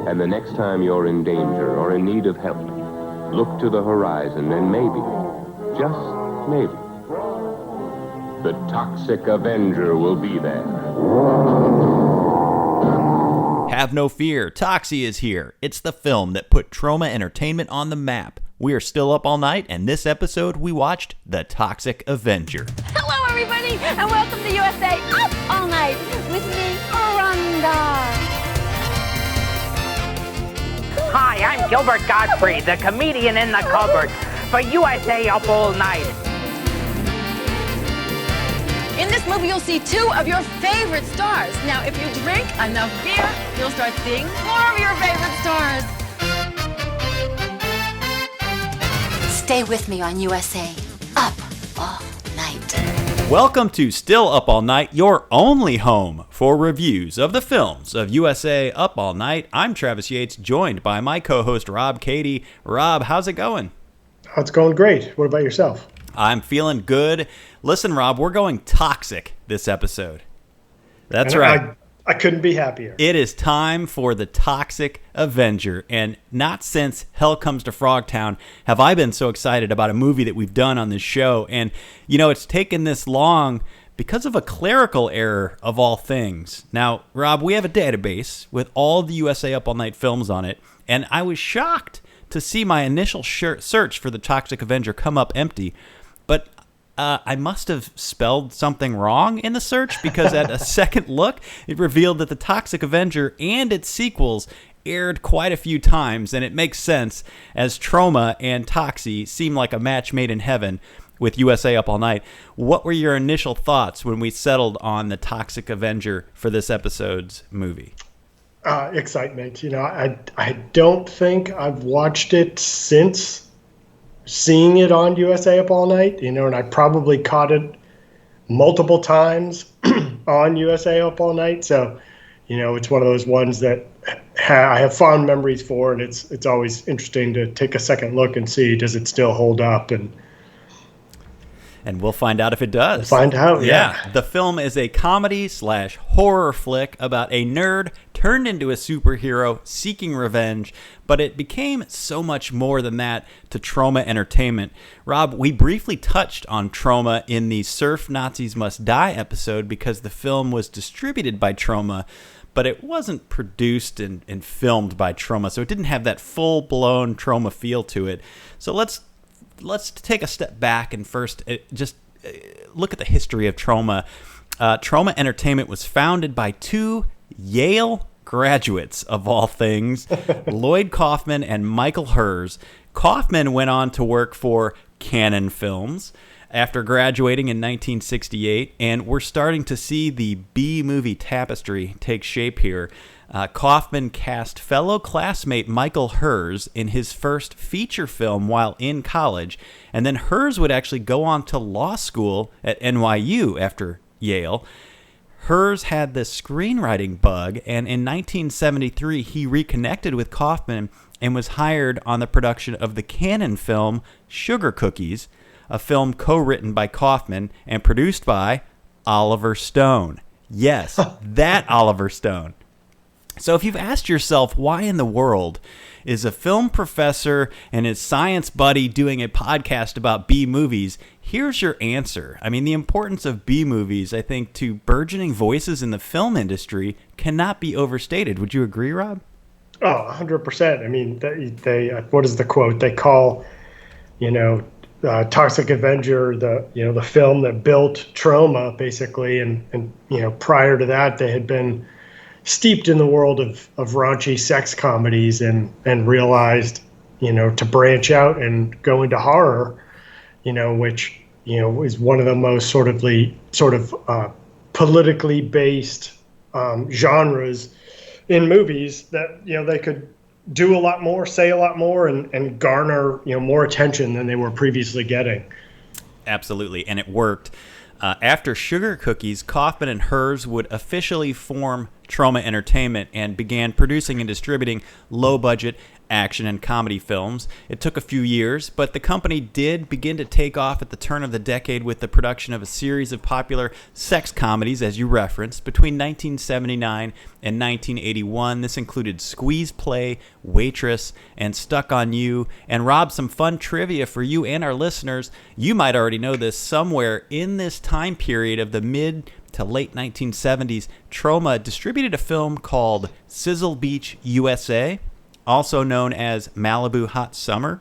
And the next time you're in danger or in need of help, look to the horizon and maybe, just maybe, the Toxic Avenger will be there. Have no fear, Toxie is here. It's the film that put Troma Entertainment on the map. We are still up all night, and this episode we watched The Toxic Avenger. Hello, everybody, and welcome to USA Up All Night with me, Rhonda. Hi, I'm Gilbert-Gottfried, the comedian in the cupboard for USA Up All Night. In this movie, you'll see two of your favorite stars. Now, if you drink enough beer, you'll start seeing more of your favorite stars. Stay with me on USA Up All Night. Welcome to Still Up All Night, your only home for reviews of the films of USA Up All Night. I'm Travis Yates, joined by my co-host Rob Cady. Rob, how's it going? Oh, it's going great. What about yourself? I'm feeling good. Listen, Rob, we're going toxic this episode. That's right. I couldn't be happier. It is time for the Toxic Avenger, and not since Hell Comes to Frogtown have I been so excited about a movie that we've done on this show. And, you know, it's taken this long because of a clerical error of all things. Now, Rob, we have a database with all the USA Up All Night films on it, and I was shocked to see my initial search for the Toxic Avenger come up empty. But I must have spelled something wrong in the search, because at a second look, it revealed that the Toxic Avenger and its sequels aired quite a few times, and it makes sense, as Troma and Toxie seem like a match made in heaven with USA Up All Night. What were your initial thoughts when we settled on the Toxic Avenger for this episode's movie? Excitement. You know, I don't think I've watched it since seeing it on USA Up All Night, you know, and I probably caught it multiple times on USA Up All Night. So, you know, it's one of those ones that I have fond memories for, and it's always interesting to take a second look and see, does it still hold up? And we'll find out if it does. We'll find out, yeah. The film is a comedy/horror flick about a nerd turned into a superhero seeking revenge, but it became so much more than that to Troma Entertainment. Rob, we briefly touched on Troma in the Surf Nazis Must Die episode because the film was distributed by Troma, but it wasn't produced and filmed by Troma, so it didn't have that full-blown Troma feel to it. So let's take a step back and first just look at the history of Troma. Troma Entertainment was founded by two Yale graduates, of all things, Lloyd Kaufman and Michael Herz. Kaufman went on to work for Cannon Films after graduating in 1968, and we're starting to see the B-movie tapestry take shape here. Kaufman cast fellow classmate Michael Herz in his first feature film while in college, and then Herz would actually go on to law school at NYU after Yale. Herz had the screenwriting bug, and in 1973 he reconnected with Kaufman and was hired on the production of the Cannon film Sugar Cookies, a film co-written by Kaufman and produced by Oliver Stone. Yes, that Oliver Stone. So if you've asked yourself, why in the world is a film professor and his science buddy doing a podcast about B-movies, here's your answer. I mean, the importance of B-movies, I think, to burgeoning voices in the film industry cannot be overstated. Would you agree, Rob? Oh, 100%. I mean, they what is the quote? They call, you know, Toxic Avenger the film that built Troma, basically. And you know, prior to that, they had been steeped in the world of raunchy sex comedies and realized, you know, to branch out and go into horror, you know, which, you know, is one of the most sort of politically based genres in movies that, you know, they could do a lot more, say a lot more, and garner, you know, more attention than they were previously getting. Absolutely, and it worked. After Sugar Cookies, Kaufman and Herz would officially form Troma Entertainment and began producing and distributing low-budget action and comedy films. It took a few years, but the company did begin to take off at the turn of the decade with the production of a series of popular sex comedies, as you referenced, between 1979 and 1981. This included Squeeze Play, Waitress, and Stuck on You. And Rob, some fun trivia for you and our listeners. You might already know this. Somewhere in this time period of the mid to late 1970s, Troma distributed a film called Sizzle Beach, USA, also known as Malibu Hot Summer.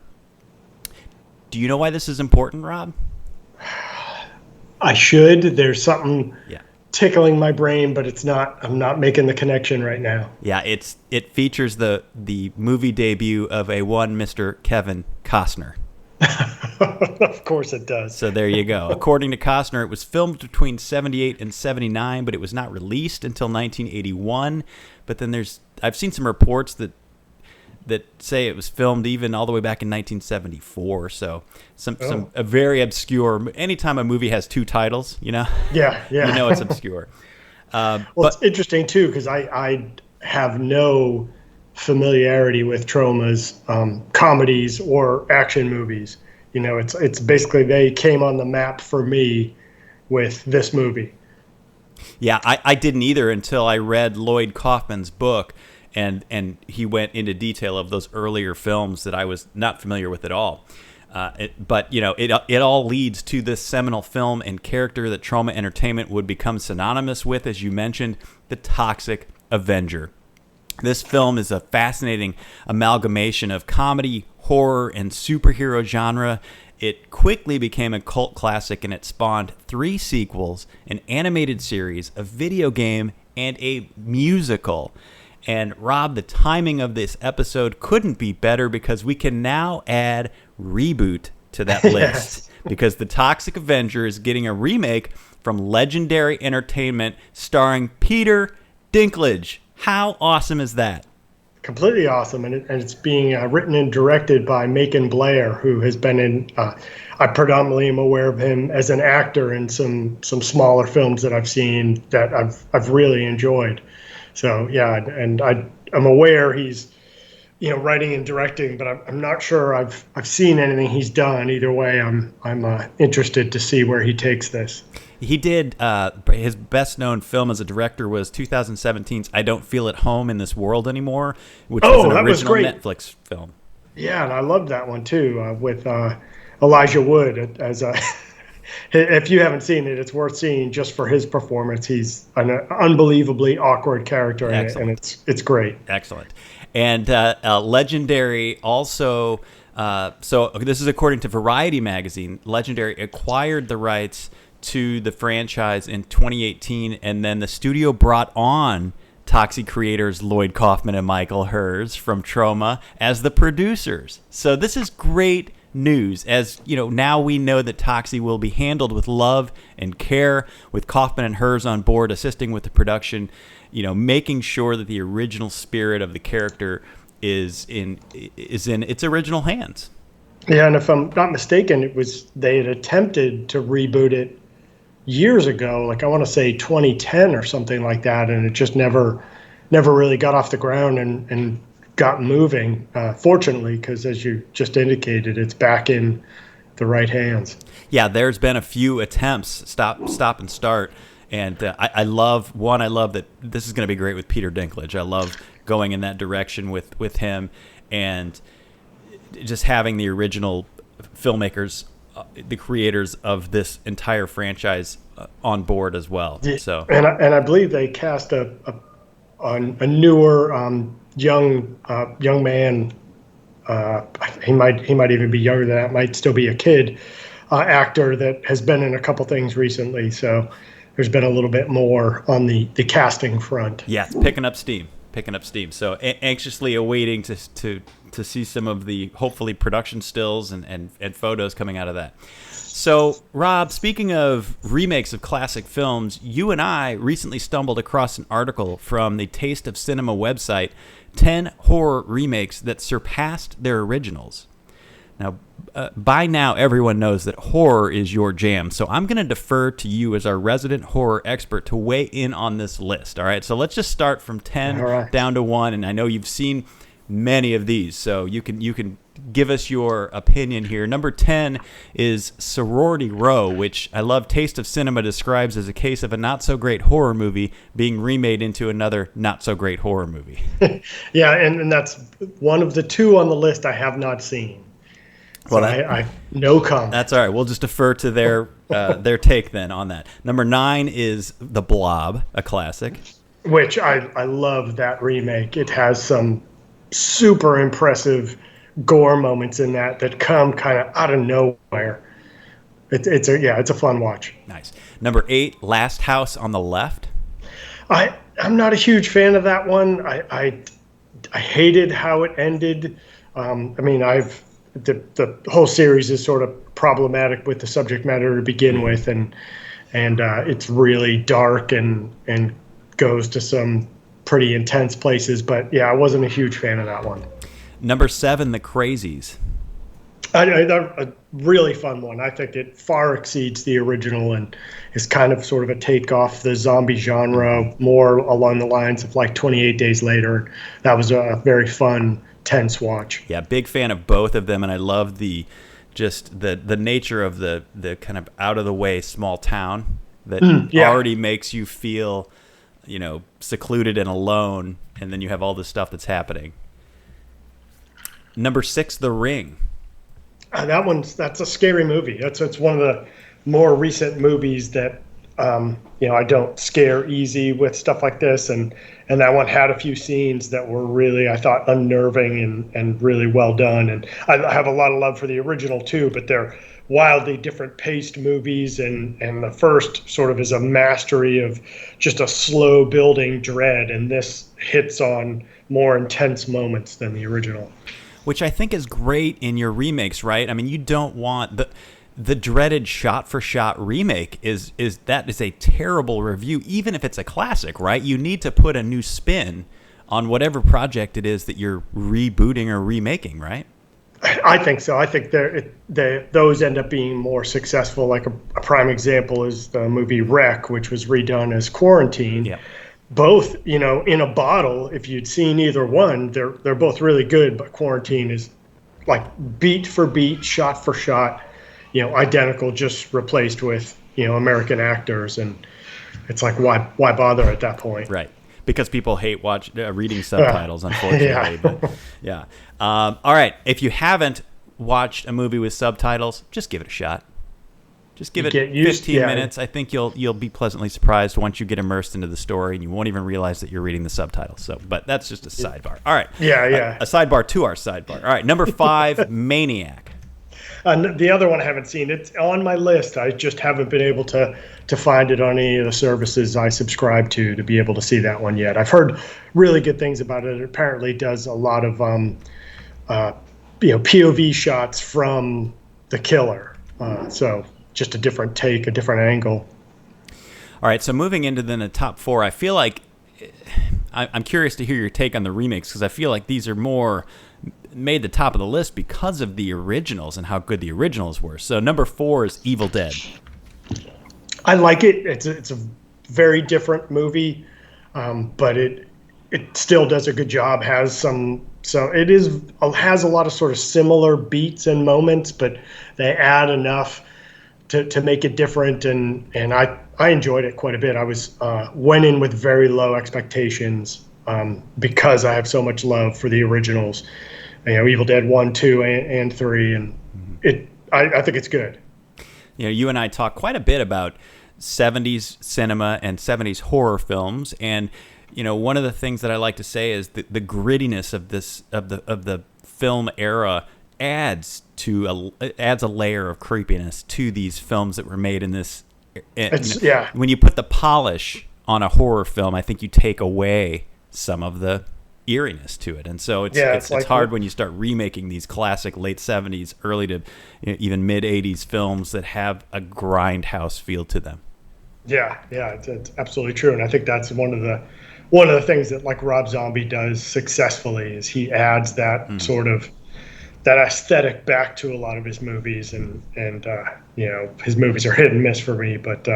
Do you know why this is important, Rob? I should. There's something tickling my brain, but I'm not making the connection right now. Yeah, it features the movie debut of a one Mr. Kevin Costner. Of course it does. So there you go. According to Costner, it was filmed between 78 and 79, but it was not released until 1981. But then I've seen some reports that say it was filmed even all the way back in 1974. So a very obscure. Anytime a movie has two titles, Yeah. you know it's obscure. Well, it's interesting too because I have no familiarity with Troma's comedies or action movies. It's basically they came on the map for me with this movie. Yeah, I didn't either until I read Lloyd Kaufman's book. And he went into detail of those earlier films that I was not familiar with at all. But it all leads to this seminal film and character that Troma Entertainment would become synonymous with, as you mentioned, the Toxic Avenger. This film is a fascinating amalgamation of comedy, horror, and superhero genre. It quickly became a cult classic, and it spawned 3 sequels, an animated series, a video game, and a musical. And Rob, the timing of this episode couldn't be better because we can now add reboot to that list. Because the Toxic Avenger is getting a remake from Legendary Entertainment starring Peter Dinklage. How awesome is that? Completely awesome. And it's being written and directed by Macon Blair, who has been in, I predominantly am aware of him as an actor in some smaller films that I've seen that I've really enjoyed. So yeah, and I'm aware he's, writing and directing, but I'm not sure I've seen anything he's done. Either way, I'm interested to see where he takes this. He did his best known film as a director was 2017's "I Don't Feel at Home in This World Anymore," which was an original Netflix film. Yeah, and I loved that one too with Elijah Wood as a. If you haven't seen it, it's worth seeing just for his performance. He's an unbelievably awkward character in it, and it's great. Excellent. And Legendary also, so this is according to Variety magazine, Legendary acquired the rights to the franchise in 2018, and then the studio brought on Toxie creators Lloyd Kaufman and Michael Hers from Troma as the producers. So this is great news, as now we know that Toxie will be handled with love and care, with Kaufman and Hers on board assisting with the production, making sure that the original spirit of the character is in its original hands. Yeah, and if I'm not mistaken, they had attempted to reboot it years ago, like I want to say 2010 or something like that, and it just never really got off the ground and got moving, fortunately, because as you just indicated, it's back in the right hands. Yeah, there's been a few attempts, stop and start, and I love that this is going to be great with Peter Dinklage. I love going in that direction with him, and just having the original filmmakers, the creators of this entire franchise on board as well. So, and I believe they cast a newer young man. He might even be younger than that. Might still be a kid actor that has been in a couple things recently. So there's been a little bit more on the casting front. Yeah, it's picking up steam. So anxiously awaiting to see some of the hopefully production stills and photos coming out of that. So, Rob, speaking of remakes of classic films, you and I recently stumbled across an article from the Taste of Cinema website, 10 horror remakes that surpassed their originals. Now, by now, everyone knows that horror is your jam, so I'm going to defer to you as our resident horror expert to weigh in on this list, all right? So let's just start from 10 down to 1, and I know you've seen many of these. So you can give us your opinion here. Number 10 is Sorority Row, which I love Taste of Cinema describes as a case of a not-so-great horror movie being remade into another not-so-great horror movie. Yeah, and that's one of the two on the list I have not seen. So Well, I no comment. That's all right. We'll just defer to their take then on that. Number 9 is The Blob, a classic. Which I love that remake. It has some super impressive gore moments in that come kind of out of nowhere. It's a fun watch. Nice. Number 8, Last House on the Left. I'm not a huge fan of that one. I hated how it ended. The whole series is sort of problematic with the subject matter to begin with, and it's really dark and goes to some pretty intense places. But yeah, I wasn't a huge fan of that one. Number 7, The Crazies. A really fun one. I think it far exceeds the original and is kind of sort of a take off the zombie genre, more along the lines of like 28 Days Later. That was a very fun, tense watch. Yeah, big fan of both of them, and I love the nature of the kind of out of the way small town that already makes you feel, secluded and alone, and then you have all this stuff that's happening. Number 6, The Ring. That's a scary movie. It's one of the more recent movies that I don't scare easy with stuff like this, and that one had a few scenes that were really, I thought, unnerving and really well done. And I have a lot of love for the original too, but they're wildly different paced movies, and the first sort of is a mastery of just a slow building dread, and this hits on more intense moments than the original. Which I think is great in your remakes, right? I mean, you don't want the dreaded shot-for-shot remake is a terrible review, even if it's a classic, right? You need to put a new spin on whatever project it is that you're rebooting or remaking, right? I think so. I think those end up being more successful. Like a prime example is the movie Wreck, which was redone as Quarantine. Yeah. Both, in a bottle, if you'd seen either one, they're both really good, but Quarantine is like beat for beat, shot for shot, identical, just replaced with, American actors. And it's like, why bother at that point? Right. Because people hate reading subtitles, unfortunately. Yeah. But, yeah. All right. If you haven't watched a movie with subtitles, just give it a shot. Just give it 15 minutes. I think you'll be pleasantly surprised once you get immersed into the story, and you won't even realize that you're reading the subtitles. So, but that's just a sidebar. All right. Yeah. A sidebar to our sidebar. All right. Number 5, Maniac. The other one I haven't seen. It's on my list. I just haven't been able to find it on any of the services I subscribe to be able to see that one yet. I've heard really good things about it. It apparently does a lot of POV shots from the killer. So just a different take, a different angle. All right, so moving into then the top 4, I feel like I'm curious to hear your take on the remakes, because I feel like these are more made the top of the list because of the originals and how good the originals were. So number 4 is Evil Dead. I like it. It's a very different movie, but it still does a good job. Has a lot of sort of similar beats and moments, but they add enough to make it different, and I enjoyed it quite a bit. I went in with very low expectations because I have so much love for the originals, Evil Dead 1, 2, and 3, and I think it's good. You and I talk quite a bit about 70s cinema and 70s horror films, and one of the things that I like to say is the grittiness of the film era adds a layer of creepiness to these films that were made in this. When you put the polish on a horror film, I think you take away some of the eeriness to it, and so it's hard when you start remaking these classic late 70s, early to even mid 80s films that have a grindhouse feel to them. Yeah, it's absolutely true, and I think that's one of the things that like Rob Zombie does successfully is he adds that sort of that aesthetic back to a lot of his movies, and his movies are hit and miss for me, but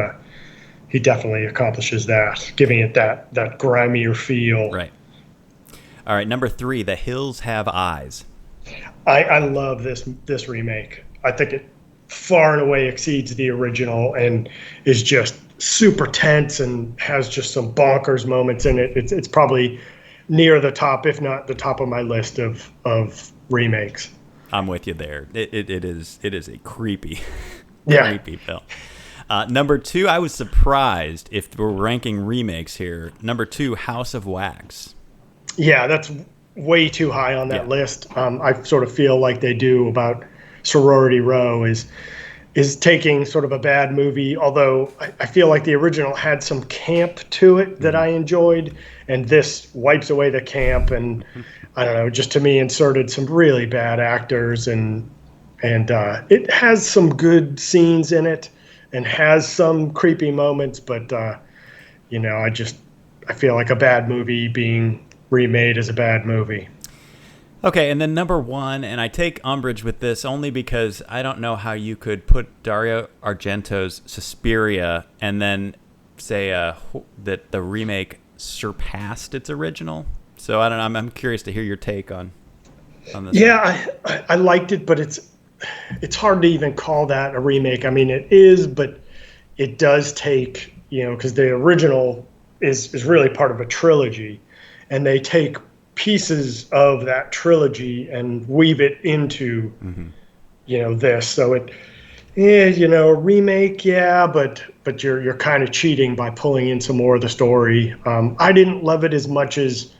he definitely accomplishes that, giving it that grimier feel. Right. All right, number 3, The Hills Have Eyes. I love this remake. I think it far and away exceeds the original and is just super tense and has just some bonkers moments in it. It's probably near the top, if not the top of my list of remakes. I'm with you there. It is a creepy, Yeah. creepy film. Number 2, I was surprised if we're ranking remakes here. Number 2, House of Wax. Yeah, that's way too high on that list. I sort of feel like they do about Sorority Row is taking sort of a bad movie, although I feel like the original had some camp to it that I enjoyed, and this wipes away the camp and I don't know, just to me inserted some really bad actors and it has some good scenes in it and has some creepy moments, but you know, I feel like a bad movie being remade is a bad movie. Okay, and then number 1, and I take umbrage with this only because I don't know how you could put Dario Argento's Suspiria and then say that the remake surpassed its original. So I don't know. I'm curious to hear your take on this. Yeah, I liked it, but it's hard to even call that a remake. I mean, it is, but it does take, you know, because the original is really part of a trilogy, and they take pieces of that trilogy and weave it into, you know, this. So it is, you know, a remake, yeah, but you're kind of cheating by pulling in some more of the story. I didn't love it as much as,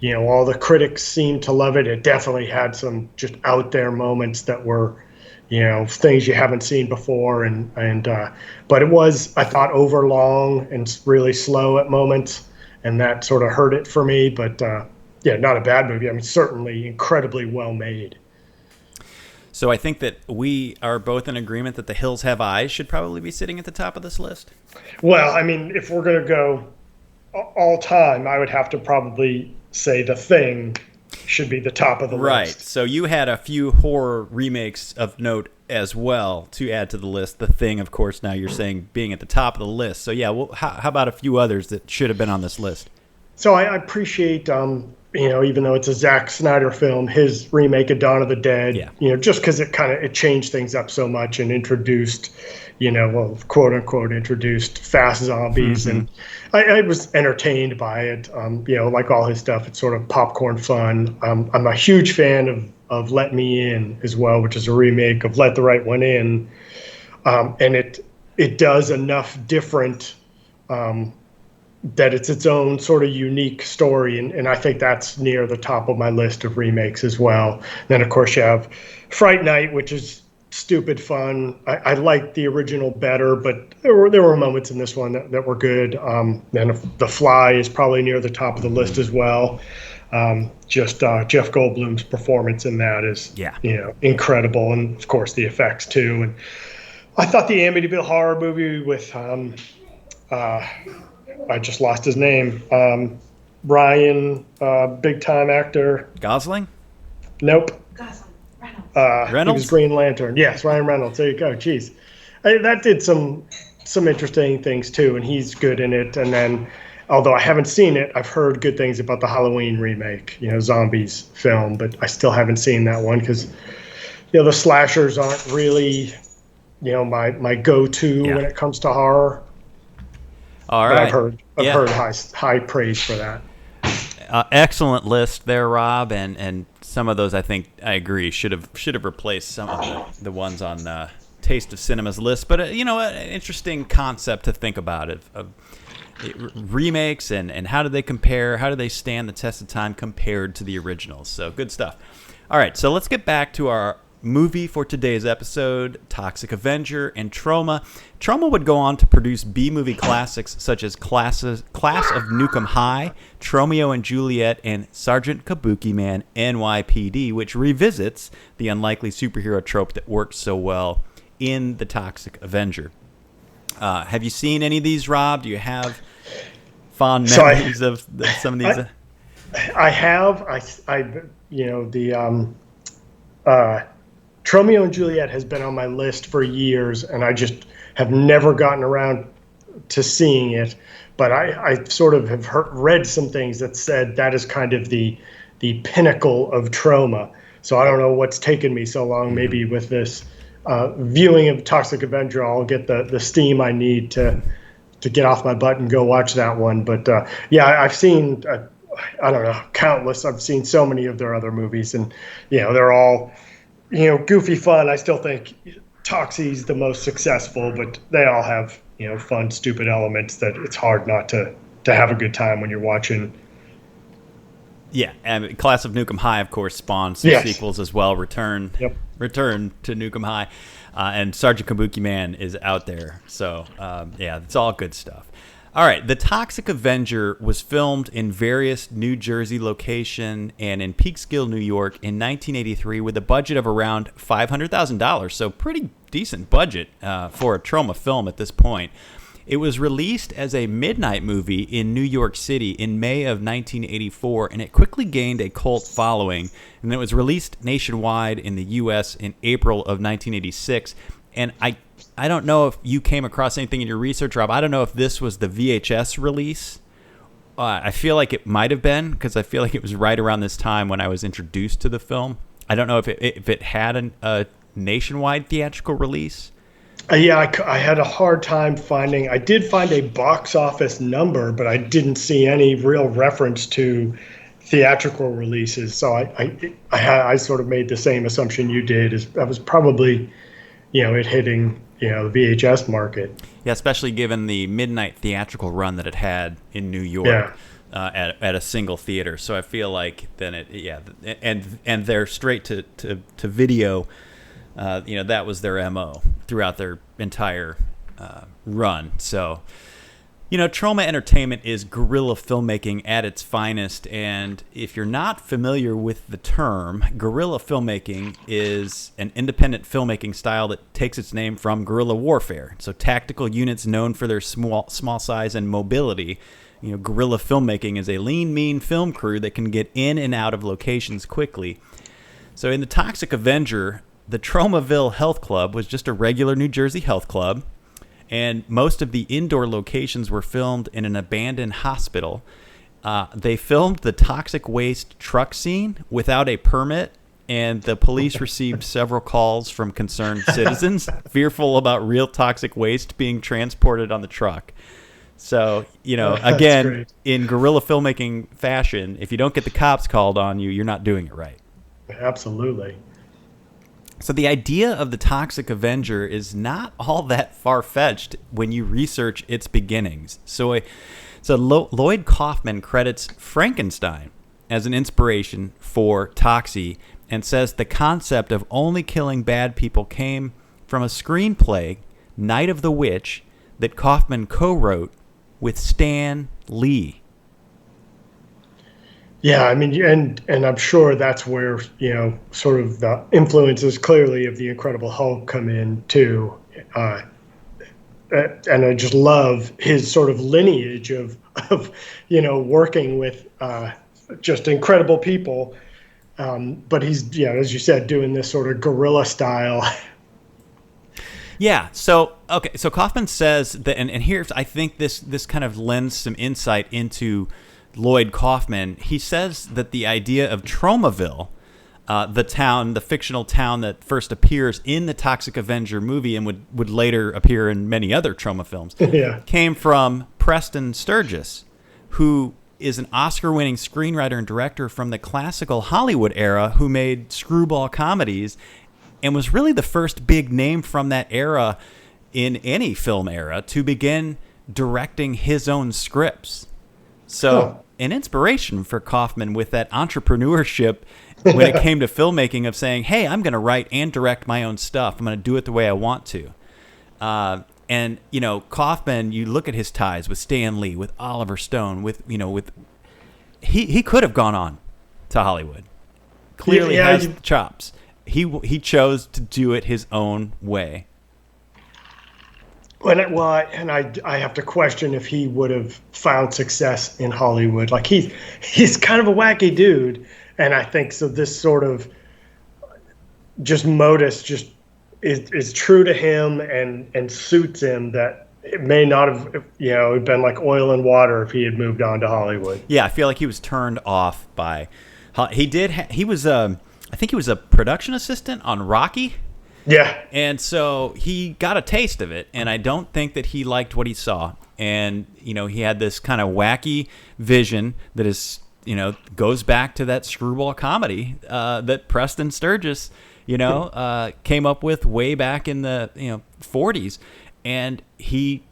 you know, all the critics seemed to love it. It definitely had some just out there moments that were, you know, things you haven't seen before, but it was, I thought, overlong and really slow at moments, and that sort of hurt it for me. But yeah, not a bad movie. I mean, certainly incredibly well made. So I think that we are both in agreement that The Hills Have Eyes should probably be sitting at the top of this list. Well, I mean, if we're going to go all time, I would have to probably say The Thing should be the top of the Right. list. So you had a few horror remakes of note as well to add to the list. The Thing, of course, now you're saying being at the top of the list. So yeah, well, how about a few others that should have been on this list? So I appreciate, you know, even though it's a Zack Snyder film, his remake of Dawn of the Dead, you know, just because it changed things up so much and introduced, you know, well, quote unquote, introduced fast zombies. And I was entertained by it. You know, like all his stuff, it's sort of popcorn fun. I'm a huge fan of Let Me In as well, which is a remake of Let the Right One In. And it does enough different, that it's its own sort of unique story, and I think that's near the top of my list of remakes as well. Then, of course, you have Fright Night, which is stupid fun. I liked the original better, but there were moments in this one that were good. Then The Fly is probably near the top of the list as well. Just Jeff Goldblum's performance in that is, you know, incredible, and of course the effects too. And I thought the Amityville Horror movie with I just lost his name. Ryan, big time actor. Gosling? Nope. Gosling. Reynolds? He was Green Lantern. Yes, Ryan Reynolds. There you go. Jeez. That did some interesting things too, and he's good in it. And then, although I haven't seen it, I've heard good things about the Halloween remake, you know, zombies film, but I still haven't seen that one because, you know, the slashers aren't really, you know, my go-to when it comes to horror. All but right. I've heard high praise for that. Excellent list there, Rob, and some of those I think I agree should have replaced some of the ones on Taste of Cinema's list. But you know, an interesting concept to think about of remakes and how do they compare? How do they stand the test of time compared to the originals? So good stuff. All right, so let's get back to our movie for today's episode, Toxic Avenger and Troma. Troma would go on to produce B-movie classics such as Class of Nukem High, Tromeo and Juliet, and Sergeant Kabuki Man NYPD, which revisits the unlikely superhero trope that worked so well in the Toxic Avenger. Have you seen any of these, Rob? Do you have fond memories of some of these? I have. I you know, the Tromeo and Juliet has been on my list for years, and I just have never gotten around to seeing it. But I sort of have read some things that said that is kind of the the pinnacle of Troma. So I don't know what's taken me so long. Maybe with this viewing of Toxic Avenger, I'll get the steam I need to get off my butt and go watch that one. But yeah, I've seen I don't know, countless. I've seen so many of their other movies, and they're all goofy fun. I still think Toxie's the most successful, but they all have fun, stupid elements that it's hard not to have a good time when you're watching. Yeah, and Class of Nukem High, of course, spawned some sequels as well. Return to Nukem High, and Sergeant Kabuki Man is out there. So, yeah, it's all good stuff. All right, The Toxic Avenger was filmed in various New Jersey location and in Peekskill, New York in 1983 with a budget of around $500,000, so pretty decent budget for a Troma film at this point. It was released as a midnight movie in New York City in May of 1984, and it quickly gained a cult following. And it was released nationwide in the U.S. in April of 1986. And I don't know if you came across anything in your research, Rob. I don't know if this was the VHS release. I feel like it might have been, because I feel like it was right around this time when I was introduced to the film. I don't know if it had a nationwide theatrical release. Yeah, I had a hard time finding. I did find a box office number, but I didn't see any real reference to theatrical releases. So I sort of made the same assumption you did. Is that was probably, it hitting the VHS market. Yeah, especially given the midnight theatrical run that it had in New York at a single theater. So I feel like then and they're straight to video. That was their MO throughout their entire run. So, Troma Entertainment is guerrilla filmmaking at its finest. And if you're not familiar with the term, guerrilla filmmaking is an independent filmmaking style that takes its name from guerrilla warfare. So tactical units known for their small size and mobility. Guerrilla filmmaking is a lean, mean film crew that can get in and out of locations quickly. So in The Toxic Avenger, the Tromaville Health Club was just a regular New Jersey health club, and most of the indoor locations were filmed in an abandoned hospital. They filmed the toxic waste truck scene without a permit, and the police received several calls from concerned citizens fearful about real toxic waste being transported on the truck. So, again, in guerrilla filmmaking fashion, if you don't get the cops called on you, you're not doing it right. Absolutely. So the idea of the Toxic Avenger is not all that far-fetched when you research its beginnings. So Lloyd Kaufman credits Frankenstein as an inspiration for Toxie and says the concept of only killing bad people came from a screenplay, Night of the Witch, that Kaufman co-wrote with Stan Lee. Yeah, I mean, and I'm sure that's where, sort of the influences clearly of the Incredible Hulk come in too. And I just love his sort of lineage of working with just incredible people. But he's, as you said, doing this sort of guerrilla style. Yeah. So Kaufman says that, and here's, I think this kind of lends some insight into Lloyd Kaufman. He says that the idea of Tromaville, the fictional town that first appears in the Toxic Avenger movie and would later appear in many other Troma films, came from Preston Sturges, who is an Oscar-winning screenwriter and director from the classical Hollywood era who made screwball comedies and was really the first big name from that era in any film era to begin directing his own scripts. So an inspiration for Kaufman with that entrepreneurship when it came to filmmaking of saying, hey, I'm going to write and direct my own stuff. I'm going to do it the way I want to. And, Kaufman, you look at his ties with Stan Lee, with Oliver Stone, he could have gone on to Hollywood. Clearly has the chops. He chose to do it his own way. I have to question if he would have found success in Hollywood. Like he's kind of a wacky dude, and I think so. This sort of just modus just is true to him and suits him. That it may not have been like oil and water if he had moved on to Hollywood. Yeah, I feel like he was turned off by He did. He was. I think he was a production assistant on Rocky. Yeah. And so he got a taste of it, and I don't think that he liked what he saw. And he had this kind of wacky vision that is, goes back to that screwball comedy that Preston Sturges, came up with way back in the 40s, and he,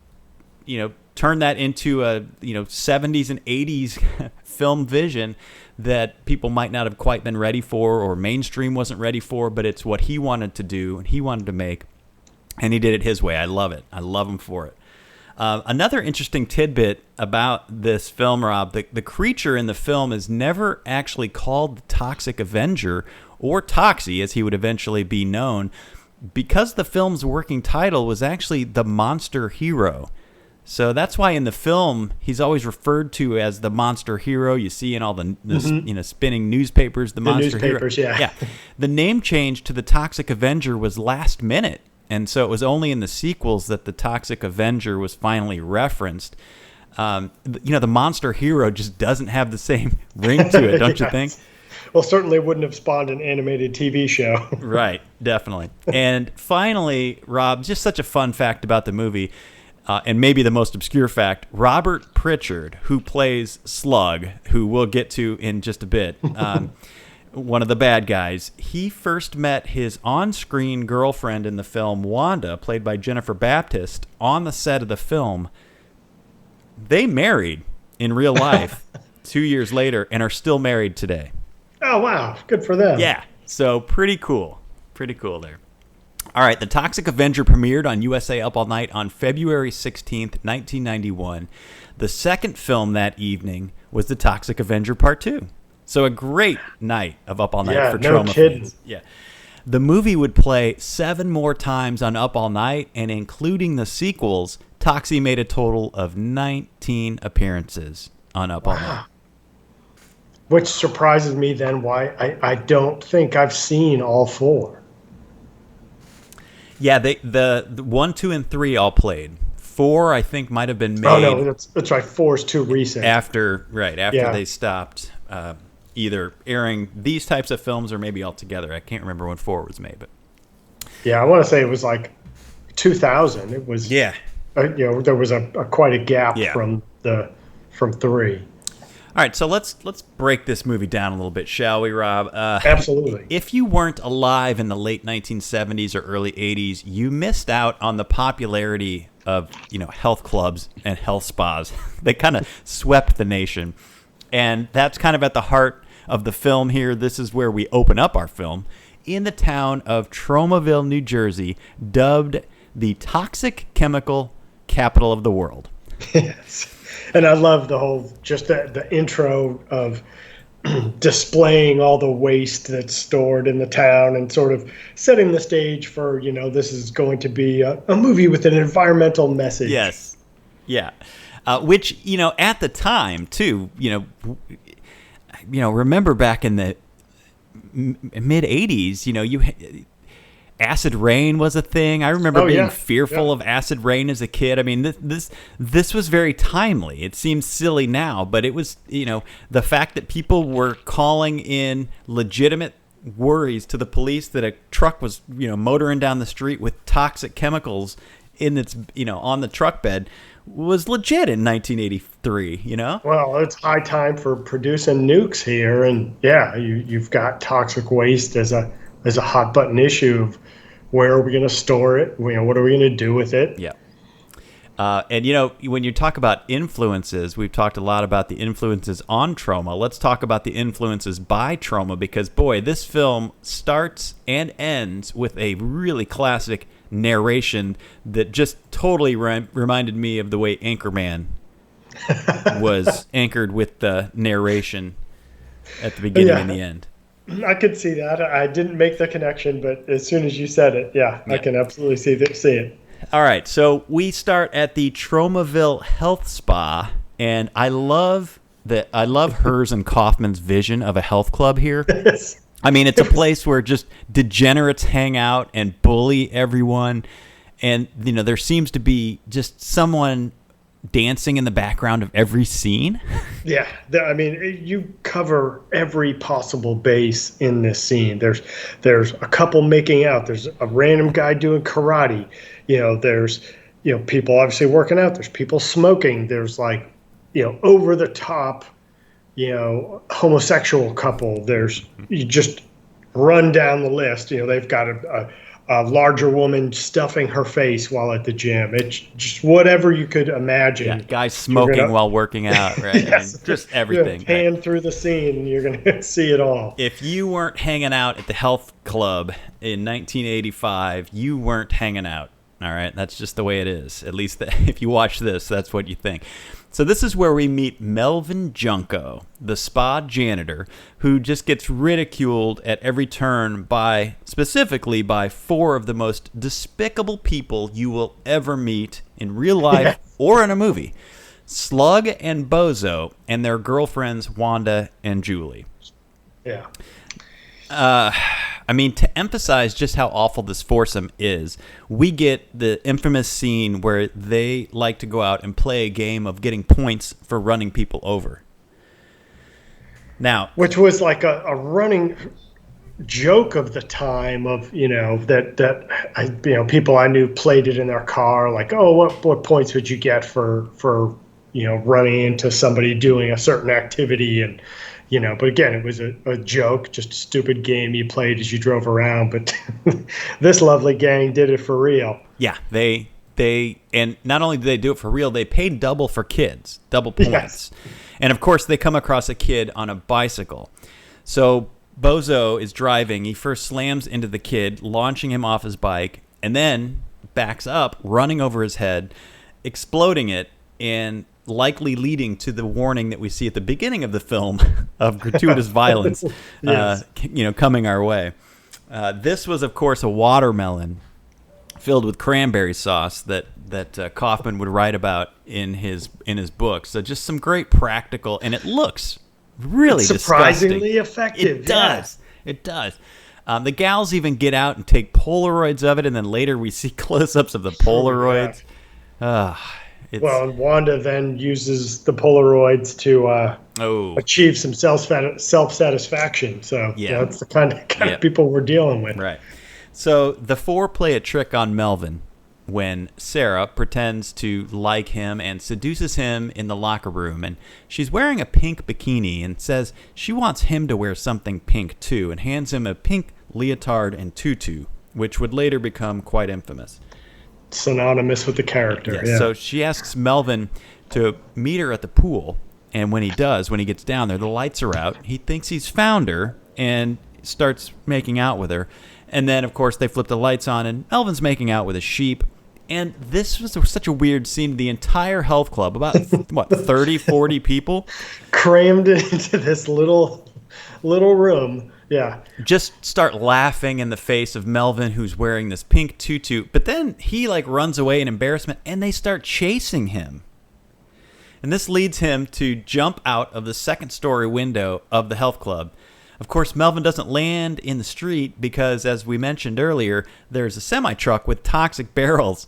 turned that into a 70s and 80s film vision that people might not have quite been ready for, or mainstream wasn't ready for, but it's what he wanted to do and he wanted to make, and he did it his way. I love it. I love him for it. Another interesting tidbit about this film, Rob, the creature in the film is never actually called the Toxic Avenger, or Toxie as he would eventually be known, because the film's working title was actually The Monster Hero. So that's why in the film he's always referred to as the Monster Hero. You see in all the spinning newspapers, the Monster newspapers, Hero. Yeah. The name change to the Toxic Avenger was last minute, and so it was only in the sequels that the Toxic Avenger was finally referenced. The Monster Hero just doesn't have the same ring to it, don't you think? Well, certainly wouldn't have spawned an animated TV show. Right, definitely. And finally, Rob, just such a fun fact about the movie. And maybe the most obscure fact, Robert Pritchard, who plays Slug, who we'll get to in just a bit, one of the bad guys, he first met his on-screen girlfriend in the film, Wanda, played by Jennifer Baptiste, on the set of the film. They married in real life 2 years later and are still married today. Oh, wow. Good for them. Yeah, so pretty cool. Pretty cool there. All right, The Toxic Avenger premiered on USA Up All Night on February 16th, 1991. The second film that evening was The Toxic Avenger Part 2. So a great night of Up All Night for Troma fans. Yeah. The movie would play 7 more times on Up All Night, and including the sequels, Toxie made a total of 19 appearances on Up All Night. Which surprises me then why I don't think I've seen all 4. Yeah, the 1, 2, and 3 all played. 4, I think, might have been made. Oh no, that's right. 4 is too recent. After they stopped either airing these types of films or maybe altogether. I can't remember when 4 was made, but yeah, I want to say it was like 2000. It was there was quite a gap from 3. All right, so let's break this movie down a little bit, shall we, Rob? Absolutely. If you weren't alive in the late 1970s or early 80s, you missed out on the popularity of health clubs and health spas. They kind of swept the nation, and that's kind of at the heart of the film here. This is where we open up our film in the town of Tromaville, New Jersey, dubbed the toxic chemical capital of the world. Yes. And I love the whole, just the intro of displaying all the waste that's stored in the town and sort of setting the stage for, this is going to be a movie with an environmental message. Yes. Yeah. Which, at the time, too, remember back in the mid-'80s, acid rain was a thing. I remember being fearful of acid rain as a kid. I mean, this was very timely. It seems silly now, but it was, the fact that people were calling in legitimate worries to the police that a truck was, motoring down the street with toxic chemicals in its, on the truck bed was legit in 1983, Well, it's high time for producing nukes here. And you've got toxic waste as a hot button issue of where are we going to store it? What are we going to do with it? Yeah. And, when you talk about influences, we've talked a lot about the influences on Troma. Let's talk about the influences by Troma because, boy, this film starts and ends with a really classic narration that just totally reminded me of the way Anchorman was anchored with the narration at the beginning and the end. I could see that. I didn't make the connection, but as soon as you said it, I can absolutely see it. All right, so we start at the Tromaville Health Spa, and I love hers and Kaufman's vision of a health club here. Yes. I mean, it's a place where just degenerates hang out and bully everyone, and there seems to be just someone dancing in the background of every scene. Yeah, I mean, you cover every possible base in this scene. There's a couple making out. There's a random guy doing karate. There's people obviously working out. There's people smoking. There's like over the top homosexual couple. You just run down the list. They've got a larger woman stuffing her face while at the gym. It's just whatever you could imagine. Yeah, guys smoking while working out, right? Yes. I mean, just everything. Pan through the scene, you're going to see it all. If you weren't hanging out at the health club in 1985, you weren't hanging out. All right, that's just the way it is. At least if you watch this, that's what you think. So this is where we meet Melvin Junko, the spa janitor, who just gets ridiculed at every turn specifically by four of the most despicable people you will ever meet in real life or in a movie. Slug and Bozo and their girlfriends Wanda and Julie. Yeah. I mean, to emphasize just how awful this foursome is, we get the infamous scene where they like to go out and play a game of getting points for running people over. Now, which was like a running joke of the time of that people I knew played it in their car, like, oh, what points would you get for running into somebody doing a certain activity, and but again, it was a joke, just a stupid game you played as you drove around. But this lovely gang did it for real. Yeah, they and not only did they do it for real, they paid double for kids, double points. Yes. And of course, they come across a kid on a bicycle. So Bozo is driving. He first slams into the kid, launching him off his bike, and then backs up, running over his head, exploding it, and likely leading to the warning that we see at the beginning of the film of gratuitous violence, yes. Coming our way. This was, of course, a watermelon filled with cranberry sauce that Kaufman would write about in his book. So just some great practical, and it looks really surprisingly disgusting. Effective. It does. Yeah. It does. The gals even get out and take Polaroids of it, and then later we see close-ups of the Polaroids. And Wanda then uses the Polaroids to achieve some self-satisfaction. So that's the kind of people we're dealing with. Right. So the four play a trick on Melvin when Sarah pretends to like him and seduces him in the locker room. And she's wearing a pink bikini and says she wants him to wear something pink too, and hands him a pink leotard and tutu, which would later become quite infamous. Synonymous with the character. Yeah. So she asks Melvin to meet her at the pool, and when he gets down there, the lights are out. He thinks he's found her and starts making out with her. And then, of course, they flip the lights on, and Melvin's making out with a sheep. And this was such a weird scene. The entire health club, about, 30, 40 people? Crammed into this little room. Yeah. Just start laughing in the face of Melvin, who's wearing this pink tutu. But then he runs away in embarrassment, and they start chasing him. And this leads him to jump out of the second-story window of the health club. Of course, Melvin doesn't land in the street because, as we mentioned earlier, there's a semi-truck with toxic barrels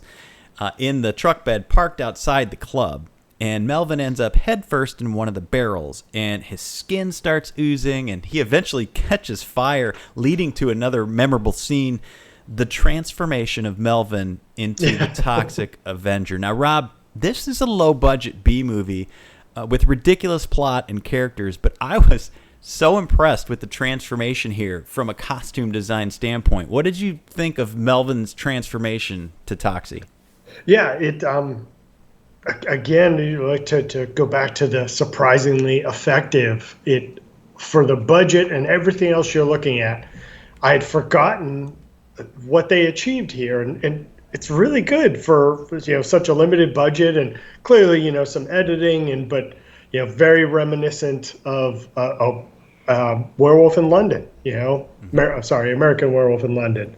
in the truck bed parked outside the club. And Melvin ends up headfirst in one of the barrels, and his skin starts oozing, and he eventually catches fire, leading to another memorable scene, the transformation of Melvin into the Toxic Avenger. Now, Rob, this is a low-budget B-movie with ridiculous plot and characters, but I was so impressed with the transformation here from a costume design standpoint. What did you think of Melvin's transformation to Toxie? Yeah, again, to go back to the surprisingly effective, for the budget and everything else you're looking at, I had forgotten what they achieved here, and it's really good for such a limited budget, and clearly some editing, but very reminiscent of Werewolf in London, American Werewolf in London.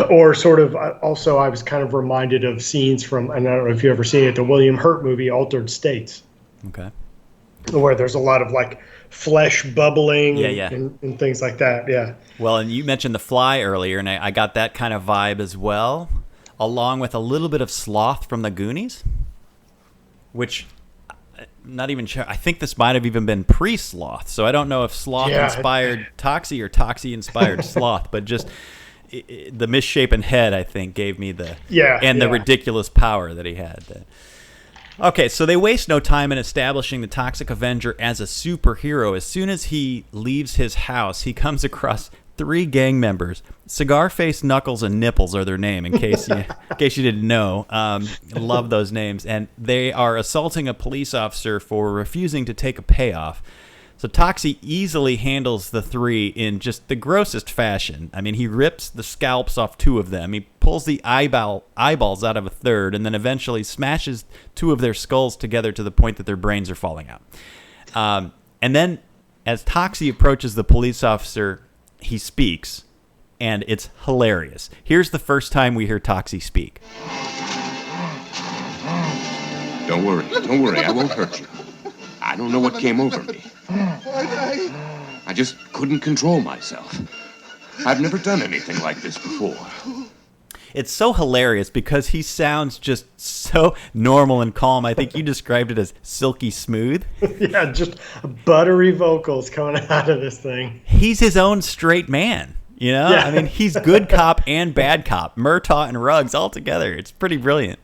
Or sort of also, I was kind of reminded of scenes from, and I don't know if you ever seen it, the William Hurt movie, Altered States. Okay. Where there's a lot of flesh bubbling yeah. And things like that. Yeah. Well, and you mentioned The Fly earlier, and I got that kind of vibe as well, along with a little bit of Sloth from the Goonies. which not even sure. I think this might have even been pre-Sloth, so I don't know if Sloth inspired Toxie or Toxie inspired Sloth, but just the misshapen head, I think, gave me the ridiculous power that he had. Okay, so they waste no time in establishing the Toxic Avenger as a superhero. As soon as he leaves his house, he comes across 3 gang members. Cigar Face, Knuckles, and Nipples are their name, in case you didn't know. Love those names. And they are assaulting a police officer for refusing to take a payoff. So Toxie easily handles the 3 in just the grossest fashion. I mean, he rips the scalps off 2 of them. He pulls the eyeballs out of a 3rd, and then eventually smashes 2 of their skulls together to the point that their brains are falling out. And then, as Toxie approaches the police officer, he speaks, and it's hilarious. Here's the first time we hear Toxie speak. Don't worry, I won't hurt you. I don't know what came over me. I just couldn't control myself. I've never done anything like this before. It's so hilarious because he sounds just so normal and calm. I think you described it as silky smooth. Yeah, just buttery vocals coming out of this thing. He's his own straight man, you know? Yeah. I mean, he's good cop and bad cop. Murtaugh and Ruggs all together. It's pretty brilliant.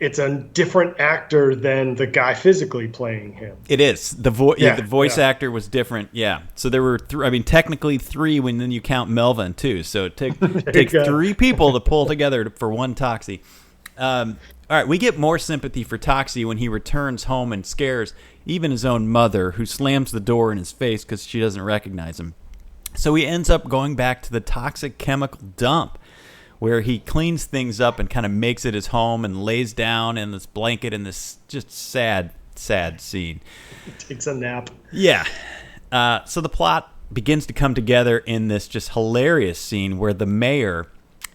It's a different actor than the guy physically playing him. It is. The voice actor was different. Yeah. So there were technically 3 when then you count Melvin too. So it takes 3 people to pull together for one Toxie. All right, we get more sympathy for Toxie when he returns home and scares even his own mother, who slams the door in his face because she doesn't recognize him. So he ends up going back to the toxic chemical dump, where he cleans things up and kind of makes it his home and lays down in this blanket in this just sad scene. He takes a nap. Yeah. So the plot begins to come together in this just hilarious scene where the mayor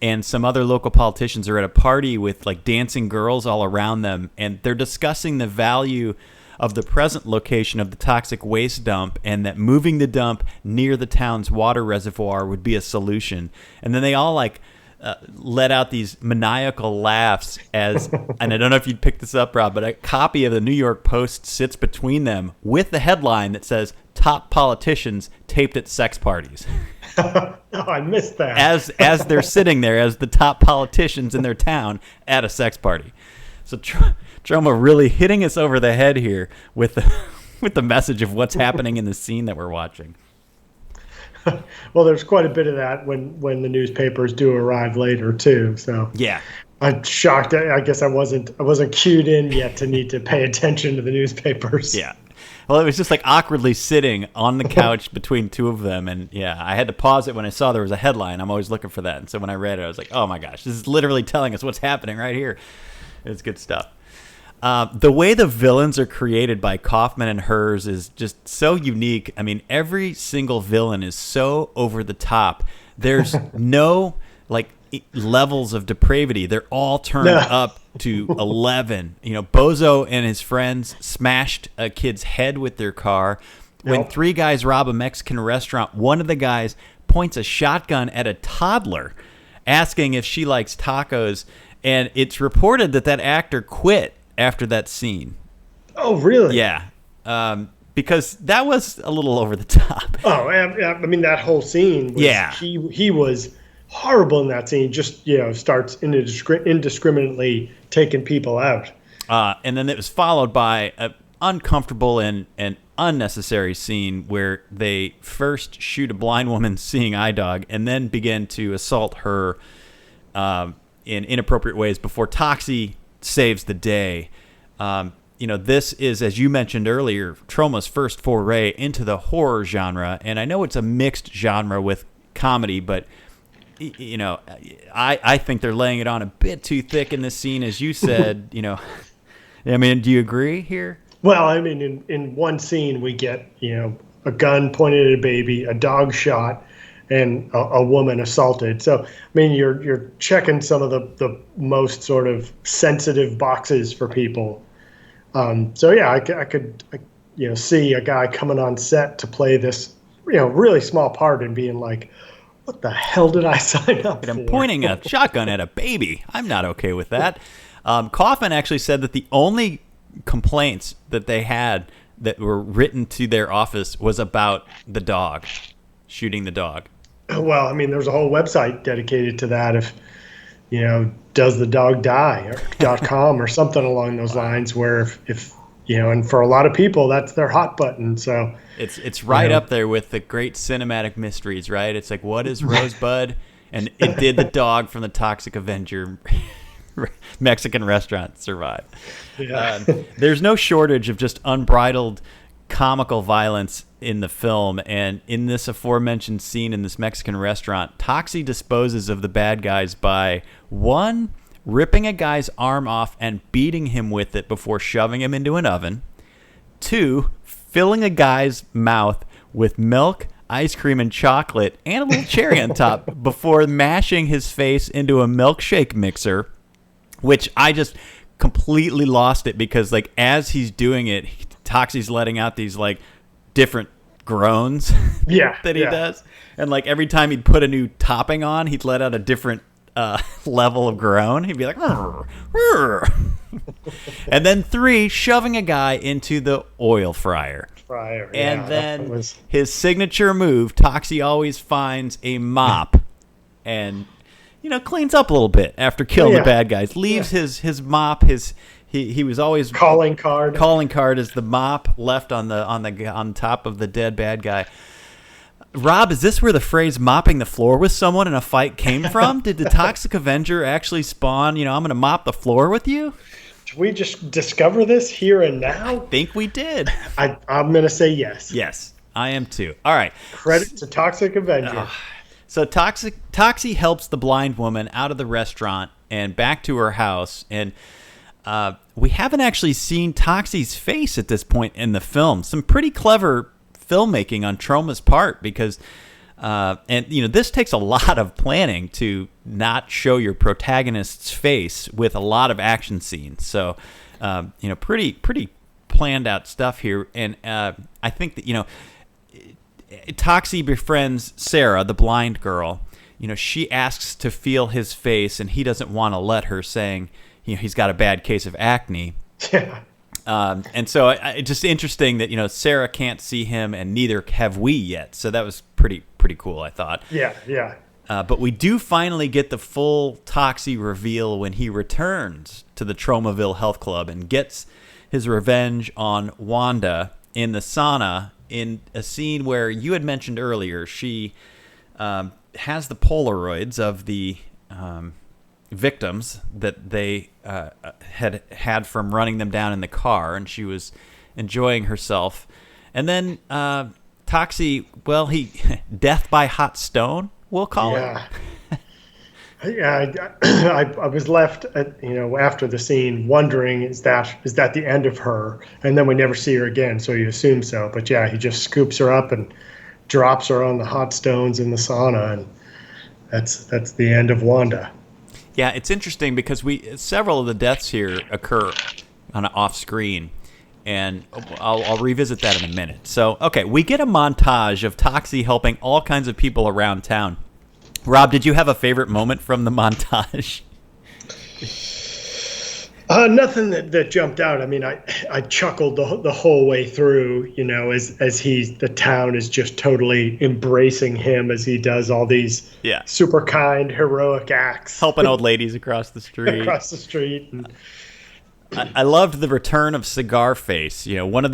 and some other local politicians are at a party with like dancing girls all around them, and they're discussing the value of the present location of the toxic waste dump, and that moving the dump near the town's water reservoir would be a solution. And then they all let out these maniacal laughs as, and I don't know if you'd pick this up, Rob, but a copy of the New York Post sits between them with the headline that says "Top politicians taped at sex parties." Oh, I missed that. As they're sitting there as the top politicians in their town at a sex party. So Troma really hitting us over the head here with the message of what's happening in the scene that we're watching. Well, there's quite a bit of that when the newspapers do arrive later too. So yeah, I'm shocked. I guess I wasn't cued in yet to need to pay attention to the newspapers. Yeah. Well, it was just like awkwardly sitting on the couch between 2 of them, and yeah, I had to pause it when I saw there was a headline. I'm always looking for that, and so when I read it, I was like, "Oh my gosh, this is literally telling us what's happening right here." It's good stuff. The way the villains are created by Kaufman and Hers is just so unique. I mean, every single villain is so over the top. There's no levels of depravity. They're all turned up to 11. You know, Bozo and his friends smashed a kid's head with their car. When 3 guys rob a Mexican restaurant, one of the guys points a shotgun at a toddler, asking if she likes tacos. And it's reported that actor quit after that scene. Oh, really? Yeah. Because that was a little over the top. Oh, I mean, that whole scene was, he was horrible in that scene. Just, starts indiscriminately taking people out. And then it was followed by an uncomfortable and unnecessary scene where they first shoot a blind woman seeing eye dog and then begin to assault her in inappropriate ways before Toxie saves the day. This is, as you mentioned earlier, Troma's first foray into the horror genre, and I know it's a mixed genre with comedy, but I think they're laying it on a bit too thick in this scene, as you said. I mean, do you agree here? Well, I mean, in one scene we get a gun pointed at a baby, a dog shot, and a woman assaulted. So, I mean, you're checking some of the most sort of sensitive boxes for people. So yeah, I could see a guy coming on set to play this really small part and being like, what the hell did I sign up for? I'm pointing a shotgun at a baby. I'm not okay with that. Kaufman actually said that the only complaints that they had that were written to their office was about the dog, shooting the dog. Well, I mean, there's a whole website dedicated to that. If does the dog die or .com or something along those lines, where if and for a lot of people that's their hot button. So it's right up there with the great cinematic mysteries, right? It's like, what is Rosebud? And it did the dog from the Toxic Avenger Mexican restaurant survive? Yeah. There's no shortage of just unbridled comical violence in the film, and in this aforementioned scene in this Mexican restaurant, Toxie disposes of the bad guys by, one, ripping a guy's arm off and beating him with it before shoving him into an oven, two, filling a guy's mouth with milk, ice cream, and chocolate, and a little cherry on top before mashing his face into a milkshake mixer, which I just completely lost it because, like, as he's doing it, Toxie's letting out these, like, different groans that he does. And, like, every time he'd put a new topping on, he'd let out a different level of groan. He'd be like, "Rrr, rrr." And then three, shoving a guy into the oil fryer. And then his signature move, Toxie always finds a mop and, cleans up a little bit after killing the bad guys. Leaves his mop, he was always calling card is the mop left on top of the dead bad guy. Rob, is this where the phrase mopping the floor with someone in a fight came from? Did the Toxic Avenger actually spawn, I'm going to mop the floor with you? Did we just discover this here and now? I think we did. I'm going to say yes. Yes, I am too. All right. Credit to Toxic Avenger. So Toxie helps the blind woman out of the restaurant and back to her house, and we haven't actually seen Toxie's face at this point in the film. Some pretty clever filmmaking on Troma's part, because this takes a lot of planning to not show your protagonist's face with a lot of action scenes. So pretty planned out stuff here. And I think that Toxie befriends Sarah, the blind girl. She asks to feel his face, and he doesn't want to let her, saying he's got a bad case of acne. Yeah. And so it's just interesting that, Sarah can't see him, and neither have we yet. So that was pretty cool, I thought. Yeah. But we do finally get the full Toxie reveal when he returns to the Tromaville Health Club and gets his revenge on Wanda in the sauna, in a scene where you had mentioned earlier, she has the Polaroids of the victims that they had from running them down in the car, and she was enjoying herself. And then Toxie, he death by hot stone, we'll call it. Yeah, I was left after the scene wondering, is that the end of her? And then we never see her again, so you assume so. But yeah, he just scoops her up and drops her on the hot stones in the sauna, and that's the end of Wanda. Yeah, it's interesting because several of the deaths here occur on off screen, and I'll revisit that in a minute. So, okay, we get a montage of Toxie helping all kinds of people around town. Rob, did you have a favorite moment from the montage? Nothing that jumped out. I mean, I chuckled the whole way through, as the town is just totally embracing him as he does all these super kind, heroic acts. Helping old ladies across the street. And I loved the return of Cigar Face. One of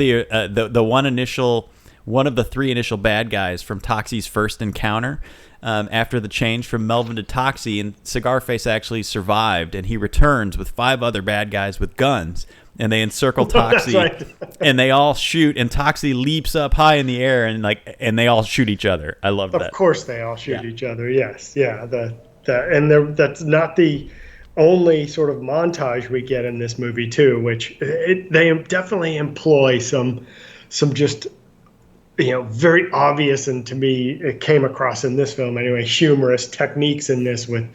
one of the three initial bad guys from Toxie's first encounter. After the change from Melvin to Toxie, and Cigar Face actually survived, and he returns with 5 other bad guys with guns, and they encircle Toxie, right. And they all shoot, and Toxie leaps up high in the air, and they all shoot each other. I love that. Of course, they all shoot each other. Yes, yeah. That's not the only sort of montage we get in this movie too, which they definitely employ some just very obvious, and to me it came across in this film anyway, humorous techniques in this with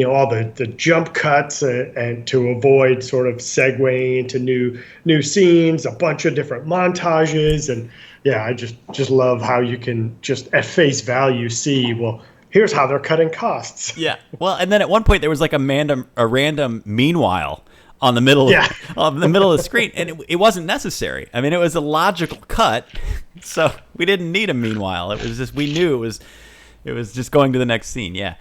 all the jump cuts and to avoid sort of segueing into new scenes, a bunch of different montages, and I just love how you can just at face value see, well, here's how they're cutting costs. Yeah. Well, and then at one point there was like a random meanwhile on the middle Yeah. of the middle of the screen, and it wasn't necessary. I mean, it was a logical cut, so we didn't need him. Meanwhile, it was just we knew it was just going to the next scene. Yeah.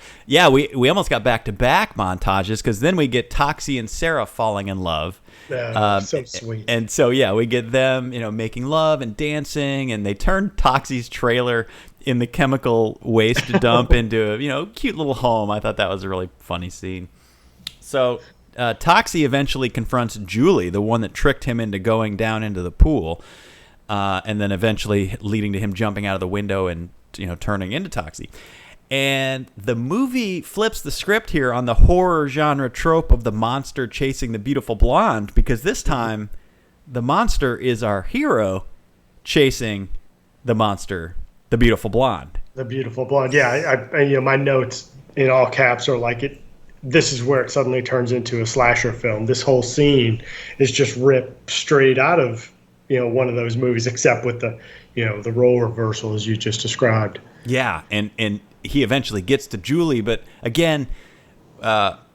We almost got back-to-back montages because then we get Toxie and Sarah falling in love. So sweet. And so we get them, making love and dancing, and they turn Toxie's trailer in the chemical waste dump into a cute little home. I thought that was a really funny scene. So Toxie eventually confronts Julie, the one that tricked him into going down into the pool, and then eventually leading to him jumping out of the window and turning into Toxie. And the movie flips the script here on the horror genre trope of the monster chasing the beautiful blonde, because this time the monster is our hero chasing the monster, the beautiful blonde. The beautiful blonde. Yeah, I my notes in all caps are like it. This is where it suddenly turns into a slasher film. This whole scene is just ripped straight out of one of those movies, except with the the role reversal as you just described. Yeah, and he eventually gets to Julie, but again,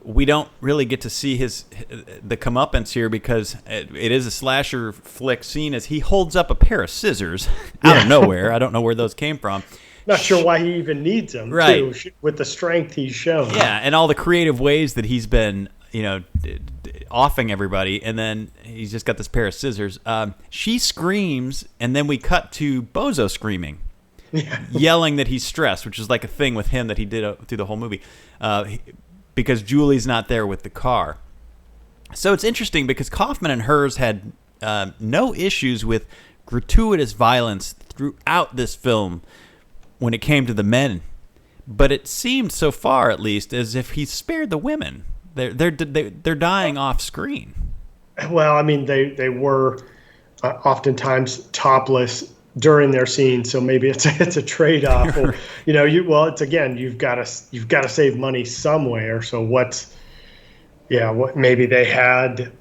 we don't really get to see the comeuppance here because it is a slasher flick scene as he holds up a pair of scissors out of nowhere. I don't know where those came from. Not sure why he even needs them, right? Too, with the strength he's shown. Yeah, and all the creative ways that he's been, offing everybody, and then he's just got this pair of scissors. She screams, and then we cut to Bozo screaming. Yeah. Yelling that he's stressed, which is like a thing with him that he did through the whole movie, because Julie's not there with the car. So it's interesting because Kaufman and Hers had no issues with gratuitous violence throughout this film when it came to the men, but it seemed so far, at least, as if he spared the women. They're dying off screen. Well, I mean, they were oftentimes topless during their scenes, so maybe it's a trade-off. Or, it's again, you've got to save money somewhere. So what maybe they had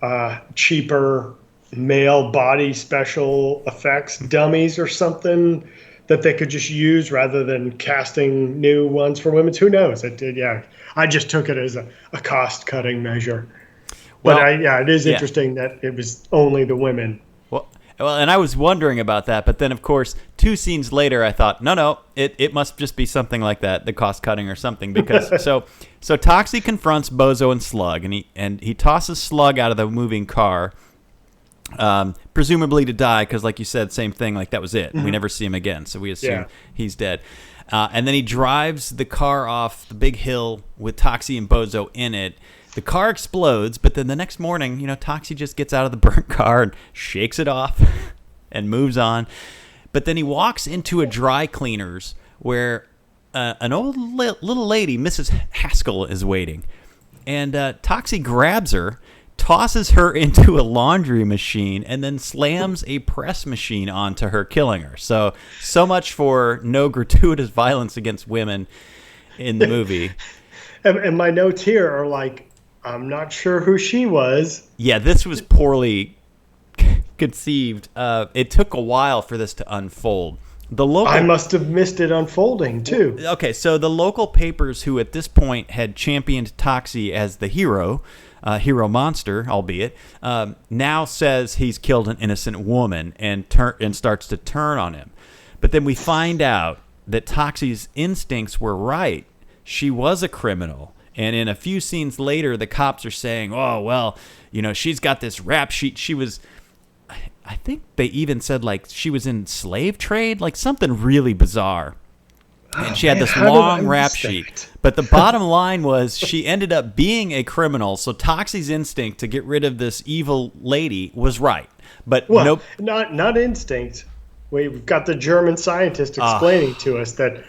cheaper male body special effects dummies or something that they could just use rather than casting new ones for women. Who knows? I just took it as a cost-cutting measure. But it is interesting that it was only the women. Well, and I was wondering about that, but then, of course, 2 scenes later, I thought, no, it must just be something like that, the cost-cutting or something, because so Toxie confronts Bozo and Slug, and he tosses Slug out of the moving car, presumably to die, because, like you said, same thing, like that was it. Mm-hmm. We never see him again, so we assume he's dead. And then he drives the car off the big hill with Toxie and Bozo in it. The car explodes, but then the next morning, Toxie just gets out of the burnt car and shakes it off and moves on. But then he walks into a dry cleaner's where an old little lady, Mrs. Haskell, is waiting. And Toxie grabs her, tosses her into a laundry machine, and then slams a press machine onto her, killing her. So much for no gratuitous violence against women in the movie. And my notes here are like, I'm not sure who she was. Yeah, this was poorly conceived. It took a while for this to unfold. I must have missed it unfolding, too. Okay, so the local papers who at this point had championed Toxie as the hero monster, albeit, now says he's killed an innocent woman and starts to turn on him. But then we find out that Toxie's instincts were right. She was a criminal. And in a few scenes later, the cops are saying, oh, well, she's got this rap sheet. She was, I think they even said, like, she was in slave trade, like something really bizarre. And she had this long rap sheet. But the bottom line was she ended up being a criminal. So Toxie's instinct to get rid of this evil lady was right. But nope. Not instinct. We've got the German scientist explaining to us that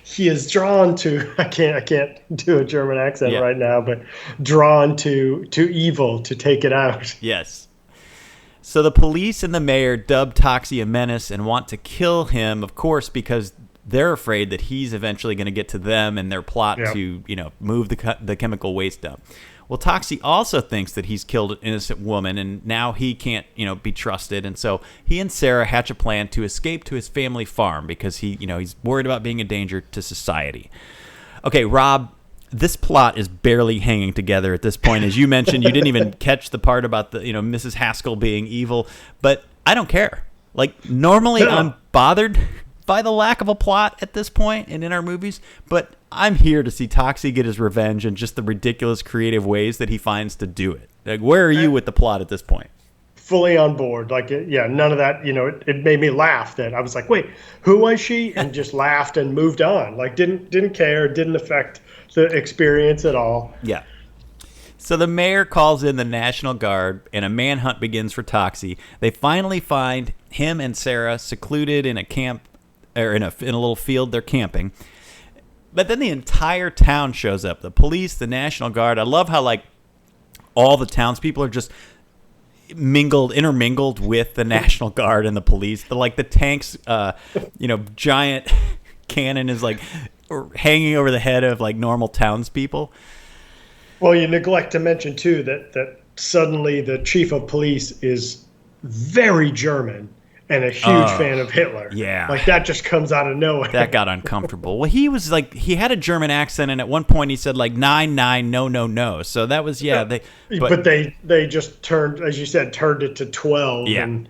he is drawn to, I can't do a German accent right now, but drawn to evil to take it out. Yes. So the police and the mayor dub Toxie a menace and want to kill him, of course, because they're afraid that he's eventually going to get to them and their plot to, move the chemical waste dump. Well, Toxie also thinks that he's killed an innocent woman, and now he can't, be trusted. And so he and Sarah hatch a plan to escape to his family farm because he's worried about being a danger to society. Okay, Rob, this plot is barely hanging together at this point. As you mentioned, you didn't even catch the part about the Mrs. Haskell being evil, but I don't care. Like, normally I'm bothered by the lack of a plot at this point and in our movies, but I'm here to see Toxie get his revenge and just the ridiculous creative ways that he finds to do it. Like, where are you with the plot at this point? Fully on board. Like, none of that, it made me laugh that I was like, wait, who was she? And just laughed and moved on. Like, didn't care, didn't affect the experience at all. Yeah. So the mayor calls in the National Guard, and a manhunt begins for Toxie. They finally find him and Sarah secluded in a camp, or in a little field. They're camping. But then the entire town shows up. The police, the National Guard. I love how, like, all the townspeople are just intermingled with the National Guard and the police. The tanks, giant cannon is like hanging over the head of like normal townspeople. Well, you neglect to mention too that suddenly the chief of police is very German and a huge fan of Hitler. Yeah. Like, that just comes out of nowhere. That got uncomfortable. Well, he had a German accent, and at one point he said like 9-9 no. So that was But they just turned, as you said, turned it to 12 and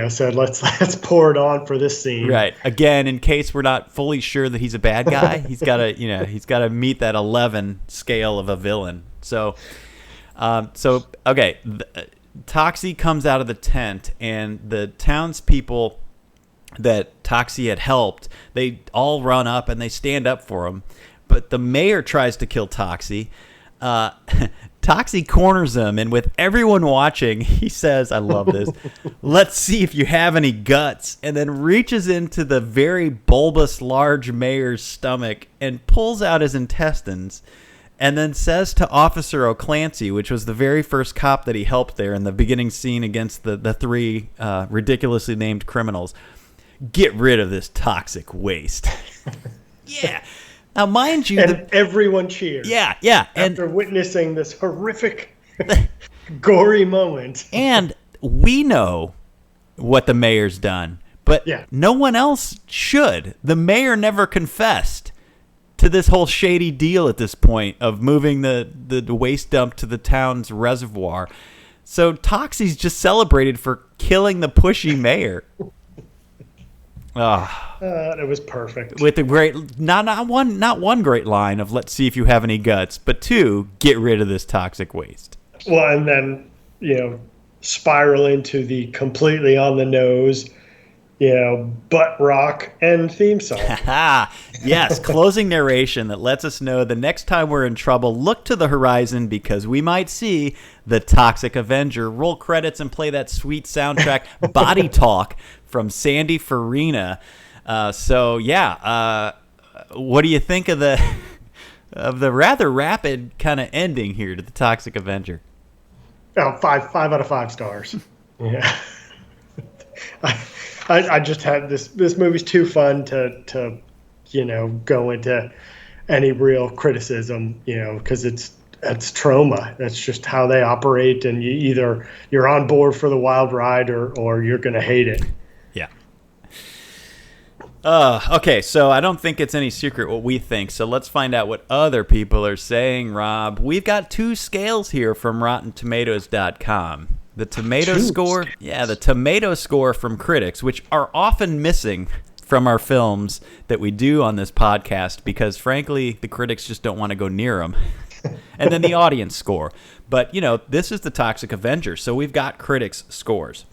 said let's pour it on for this scene. Right. Again, in case we're not fully sure that he's a bad guy, he's got to meet that 11 scale of a villain. So okay. Toxie comes out of the tent, and the townspeople that Toxie had helped, they all run up and they stand up for him. But the mayor tries to kill Toxie. Toxie corners him, and with everyone watching, he says, I love this, let's see if you have any guts, and then reaches into the very bulbous, large mayor's stomach and pulls out his intestines. And then says to Officer O'Clancy, which was the very first cop that he helped there in the beginning scene against the three ridiculously named criminals, get rid of this toxic waste. Yeah. Now, mind you... And everyone cheers. Yeah. After witnessing this horrific, gory moment. And we know what the mayor's done, but no one else should. The mayor never confessed to this whole shady deal at this point of moving the waste dump to the town's reservoir. So Toxie's just celebrated for killing the pushy mayor. It was perfect. With a great, not one great line of let's see if you have any guts, but two, get rid of this toxic waste. Well, and then, spiral into the completely on the nose, butt rock and theme song. Yes, closing narration that lets us know the next time we're in trouble, look to the horizon because we might see the Toxic Avenger. Roll credits and play that sweet soundtrack, Body Talk, from Sandy Farina. What do you think of the rather rapid kind of ending here to the Toxic Avenger? Oh, 5 out of 5 stars. Yeah. I just had this movie's too fun to go into any real criticism, because it's Troma. That's just how they operate, and you're on board for the wild ride or you're going to hate it. Yeah. Okay, so I don't think it's any secret what we think, so let's find out what other people are saying, Rob. We've got 2 scales here from RottenTomatoes.com. The tomato score from critics, which are often missing from our films that we do on this podcast because, frankly, the critics just don't want to go near them. And then the audience score. But, this is the Toxic Avenger, so we've got critics' scores.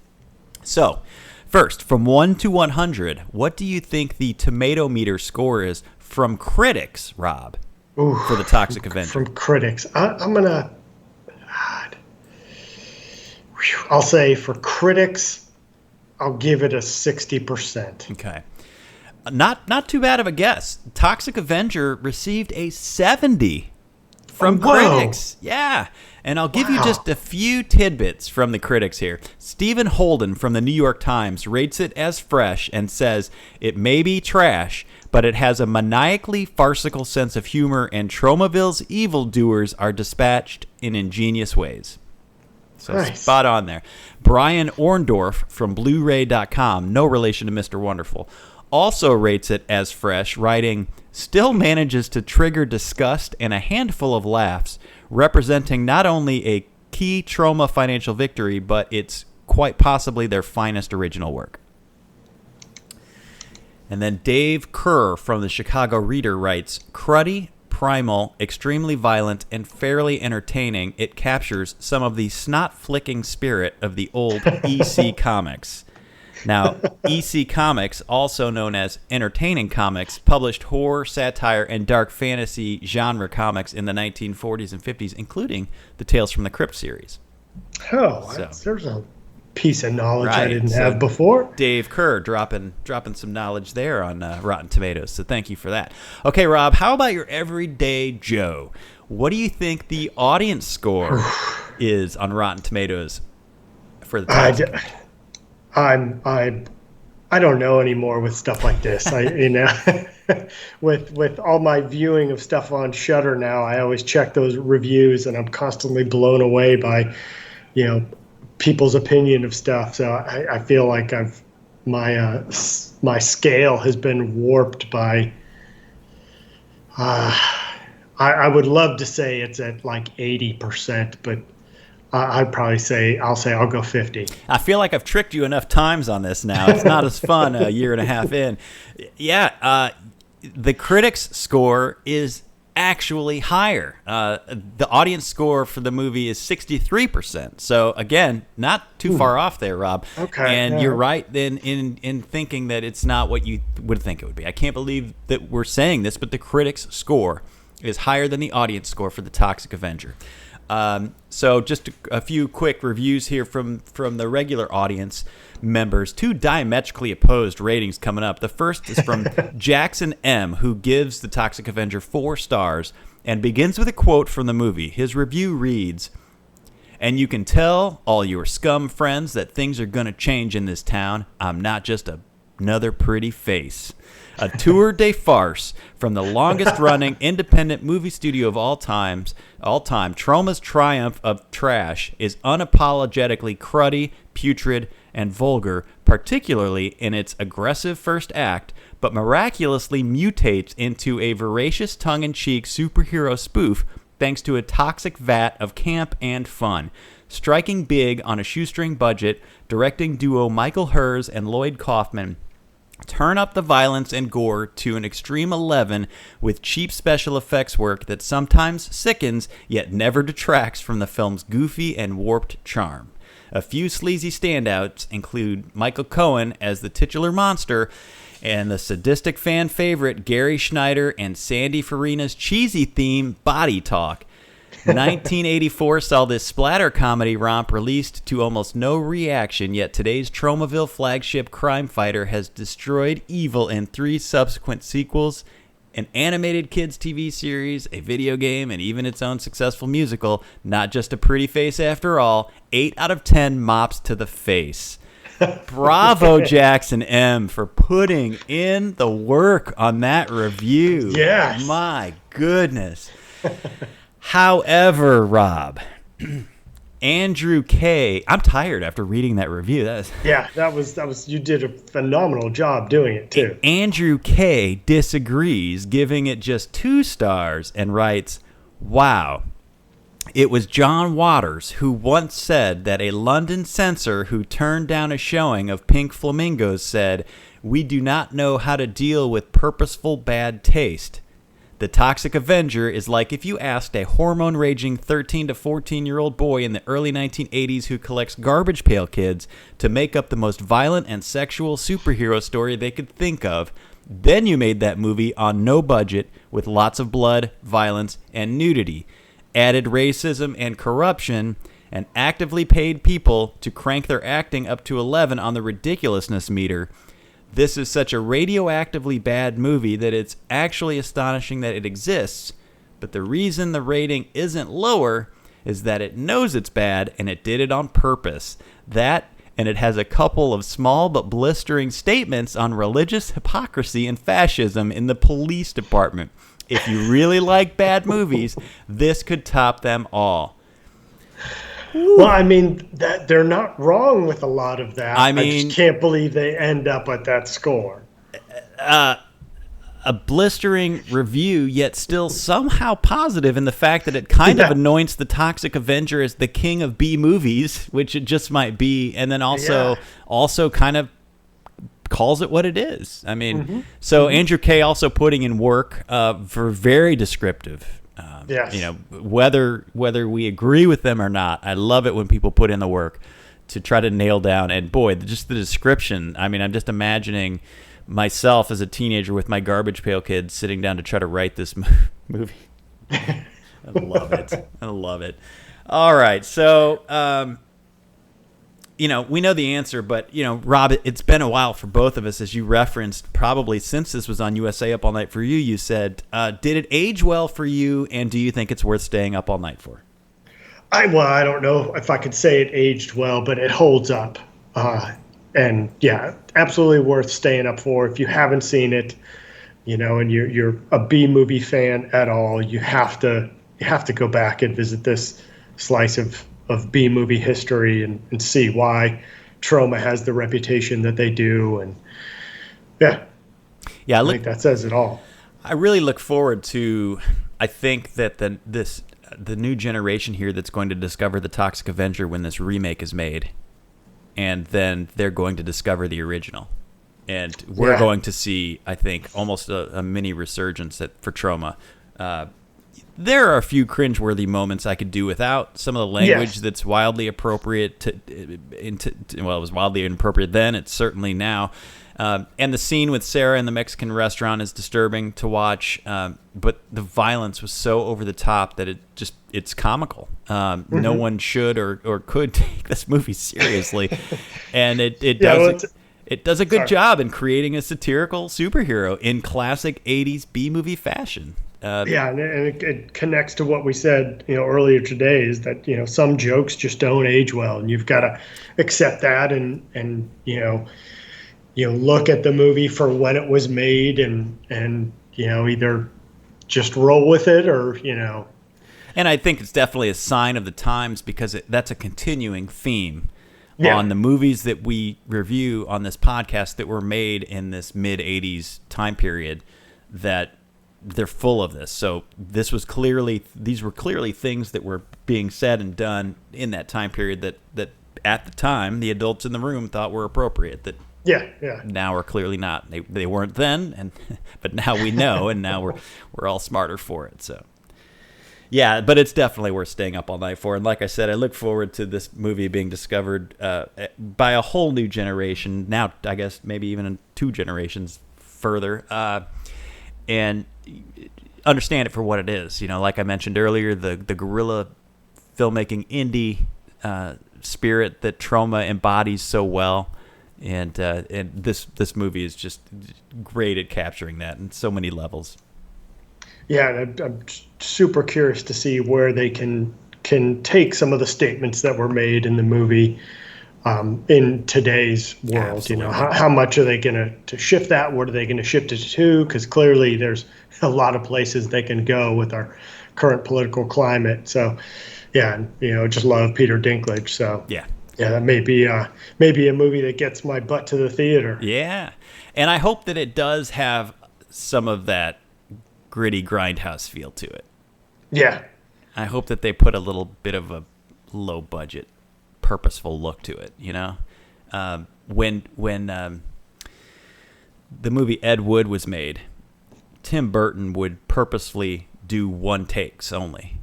So, first, from 1 to 100, what do you think the tomato meter score is from critics, Rob, for the Toxic Avenger? From critics. I'm going to... I'll say for critics, I'll give it a 60%. Okay. Not too bad of a guess. Toxic Avenger received a 70 from critics. Yeah. And I'll give you just a few tidbits from the critics here. Stephen Holden from the New York Times rates it as fresh and says, it may be trash, but it has a maniacally farcical sense of humor, and Tromaville's evildoers are dispatched in ingenious ways. So nice. Spot on there. Brian Orndorff from Blu-ray.com, no relation to Mr. Wonderful, also rates it as fresh, writing, "Still manages to trigger disgust and a handful of laughs, representing not only a key Troma financial victory, but it's quite possibly their finest original work." And then Dave Kerr from the Chicago Reader writes, "Cruddy, primal, extremely violent, and fairly entertaining, it captures some of the snot-flicking spirit of the old EC Comics." Now, EC Comics, also known as Entertaining Comics, published horror, satire, and dark fantasy genre comics in the 1940s and 50s, including the Tales from the Crypt series. Oh, So- there's a piece of knowledge I Right, didn't so have before. Dave Kerr dropping some knowledge there on Rotten Tomatoes, so thank you for that. Okay, Rob, how about your everyday Joe? What do you think the audience score is on Rotten Tomatoes for the Toxic? I don't know anymore with stuff like this. With all my viewing of stuff on Shudder now, I always check those reviews, and I'm constantly blown away by, people's opinion of stuff. So I feel like my scale has been warped by. I would love to say it's at like 80%, but I'd probably say I'll go 50. I feel like I've tricked you enough times on this now. It's not as fun a year and a half in. Yeah, the critics' score is actually higher. The audience score for the movie is 63%. So again, not too far off there, Rob. Okay. And you're right then in thinking that it's not what you would think it would be. I can't believe that we're saying this, but the critics' score is higher than the audience score for the Toxic Avenger. So just a few quick reviews here from the regular audience members. Two diametrically opposed ratings coming up. The first is from Jackson M., who gives the Toxic Avenger 4 stars and begins with a quote from the movie. His review reads, "And you can tell all your scum friends that things are going to change in this town. I'm not just another pretty face." A tour de farce from the longest-running independent movie studio of all time, Troma's triumph of trash is unapologetically cruddy, putrid, and vulgar, particularly in its aggressive first act, but miraculously mutates into a voracious tongue-in-cheek superhero spoof thanks to a toxic vat of camp and fun. Striking big on a shoestring budget, directing duo Michael Hers and Lloyd Kaufman turn up the violence and gore to an extreme 11 with cheap special effects work that sometimes sickens yet never detracts from the film's goofy and warped charm. A few sleazy standouts include Michael Cohen as the titular monster and the sadistic fan favorite Gary Schneider and Sandy Farina's cheesy theme Body Talk. 1984 saw this splatter comedy romp released to almost no reaction, yet today's Tromaville flagship crime fighter has destroyed evil in 3 subsequent sequels, an animated kids TV series, a video game, and even its own successful musical. Not just a pretty face after all. 8 out of 10 mops to the face. Bravo, Jackson M., for putting in the work on that review. Yes. My goodness. However, Rob, Andrew K. I'm tired after reading that review. That was you did a phenomenal job doing it too. Andrew K. disagrees, giving it just 2 stars and writes, "Wow. It was John Waters who once said that a London censor who turned down a showing of Pink Flamingos said, 'We do not know how to deal with purposeful bad taste.' The Toxic Avenger is like if you asked a hormone-raging 13 to 14-year-old boy in the early 1980s who collects Garbage Pail Kids to make up the most violent and sexual superhero story they could think of. Then you made that movie on no budget with lots of blood, violence, and nudity, added racism and corruption, and actively paid people to crank their acting up to 11 on the ridiculousness meter. This is such a radioactively bad movie that it's actually astonishing that it exists, but the reason the rating isn't lower is that it knows it's bad and it did it on purpose. That, and it has a couple of small but blistering statements on religious hypocrisy and fascism in the police department. If you really like bad movies, this could top them all." Well, I mean, that they're not wrong with a lot of that. I mean, just can't believe they end up at that score. a blistering review, yet still somehow positive in the fact that it kind of anoints the Toxic Avenger as the king of B movies, which it just might be, and then also kind of calls it what it is. I mean, so Andrew Kay also putting in work for very descriptive. Yes. You know, whether we agree with them or not, I love it when people put in the work to try to nail down. And boy, just the description. I mean, I'm just imagining myself as a teenager with my garbage pail kids sitting down to try to write this movie. I love it. I love it. All right, so you know, we know the answer, but, you know, Rob, it's been a while for both of us, as you referenced, probably since this was on USA Up All Night for you. You said, did it age well for you, and do you think it's worth staying up all night for? I don't know if I could say it aged well, but it holds up. And yeah, absolutely worth staying up for. If you haven't seen it, you know, and you're a B movie fan at all, you have to go back and visit this slice of B movie history and see why Troma has the reputation that they do. And I think that says it all. I really look forward to, I think that the new generation here that's going to discover the Toxic Avenger when this remake is made, and then they're going to discover the original. And we're going to see, I think, almost a mini resurgence for Troma. There are a few cringeworthy moments I could do without. Some of the language that's wildly appropriate it was wildly inappropriate then. It's certainly now. And the scene with Sarah in the Mexican restaurant is disturbing to watch. But the violence was so over the top that it's comical. No one should or could take this movie seriously. And it does a good job in creating a satirical superhero in classic 80s B-movie fashion. And it connects to what we said, you know, earlier today, is that, you know, some jokes just don't age well, and you've got to accept that and you know look at the movie for when it was made and you know, either just roll with it or, you know. And I think it's definitely a sign of the times, because that's a continuing theme on the movies that we review on this podcast that were made in this mid-'80s time period, that they're full of this. So these were clearly things that were being said and done in that time period that at the time the adults in the room thought were appropriate, that now are clearly not. They weren't then, but now we know, and now we're all smarter for it. So yeah, but it's definitely worth staying up all night for. And like I said, I look forward to this movie being discovered by a whole new generation. Now, I guess maybe even in 2 generations further. And understand it for what it is. You know, like I mentioned earlier, the guerrilla filmmaking indie spirit that Troma embodies so well, and this movie is just great at capturing that in so many levels. Yeah, and I'm super curious to see where they can take some of the statements that were made in the movie in today's world. Absolutely. You know, how much are they going to shift that? What are they going to shift it to? Because clearly there's a lot of places they can go with our current political climate. So, yeah, and, you know, just love Peter Dinklage. So, yeah, that may be a movie that gets my butt to the theater. Yeah, and I hope that it does have some of that gritty grindhouse feel to it. Yeah, I hope that they put a little bit of a low budget, purposeful look to it. You know, when the movie Ed Wood was made, Tim Burton would purposefully do one takes only,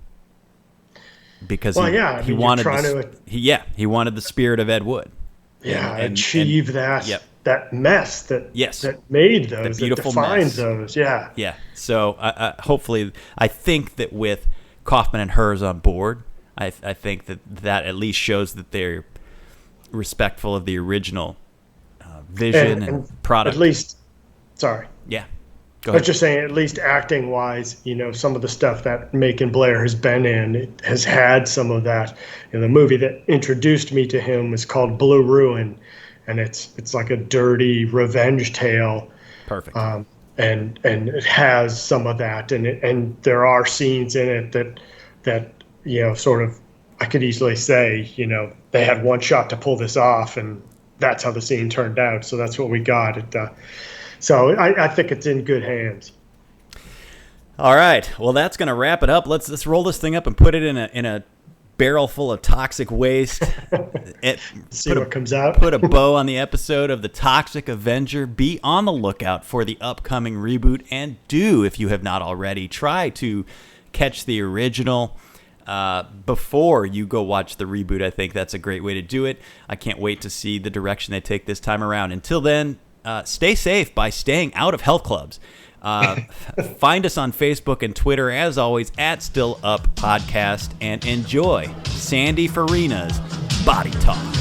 because he wanted he wanted the spirit of Ed Wood. Yeah, and achieve that that mess that made those, the beautiful that defines mess. Those. Yeah. So hopefully, I think that with Kaufman and Hers on board, I think that at least shows that they're respectful of the original vision and product. At least, sorry. Yeah. Go ahead. I was just saying, at least acting wise, you know, some of the stuff that Macon Blair has been in, it has had some of that. You know, the movie that introduced me to him was called Blue Ruin, and it's like a dirty revenge tale. Perfect. And it has some of that, and there are scenes in it that you know, sort of, I could easily say, you know, they had one shot to pull this off, and that's how the scene turned out. So that's what we got. So I think it's in good hands. All right. Well, that's going to wrap it up. Let's roll this thing up and put it in a barrel full of toxic waste. See what comes out. Put a bow on the episode of the Toxic Avenger. Be on the lookout for the upcoming reboot, and if you have not already, try to catch the original before you go watch the reboot. I think that's a great way to do it. I can't wait to see the direction they take this time around. Until then, stay safe by staying out of health clubs. Find us on Facebook and Twitter, as always, at Still Up Podcast, and enjoy Sandy Farina's Body Talk.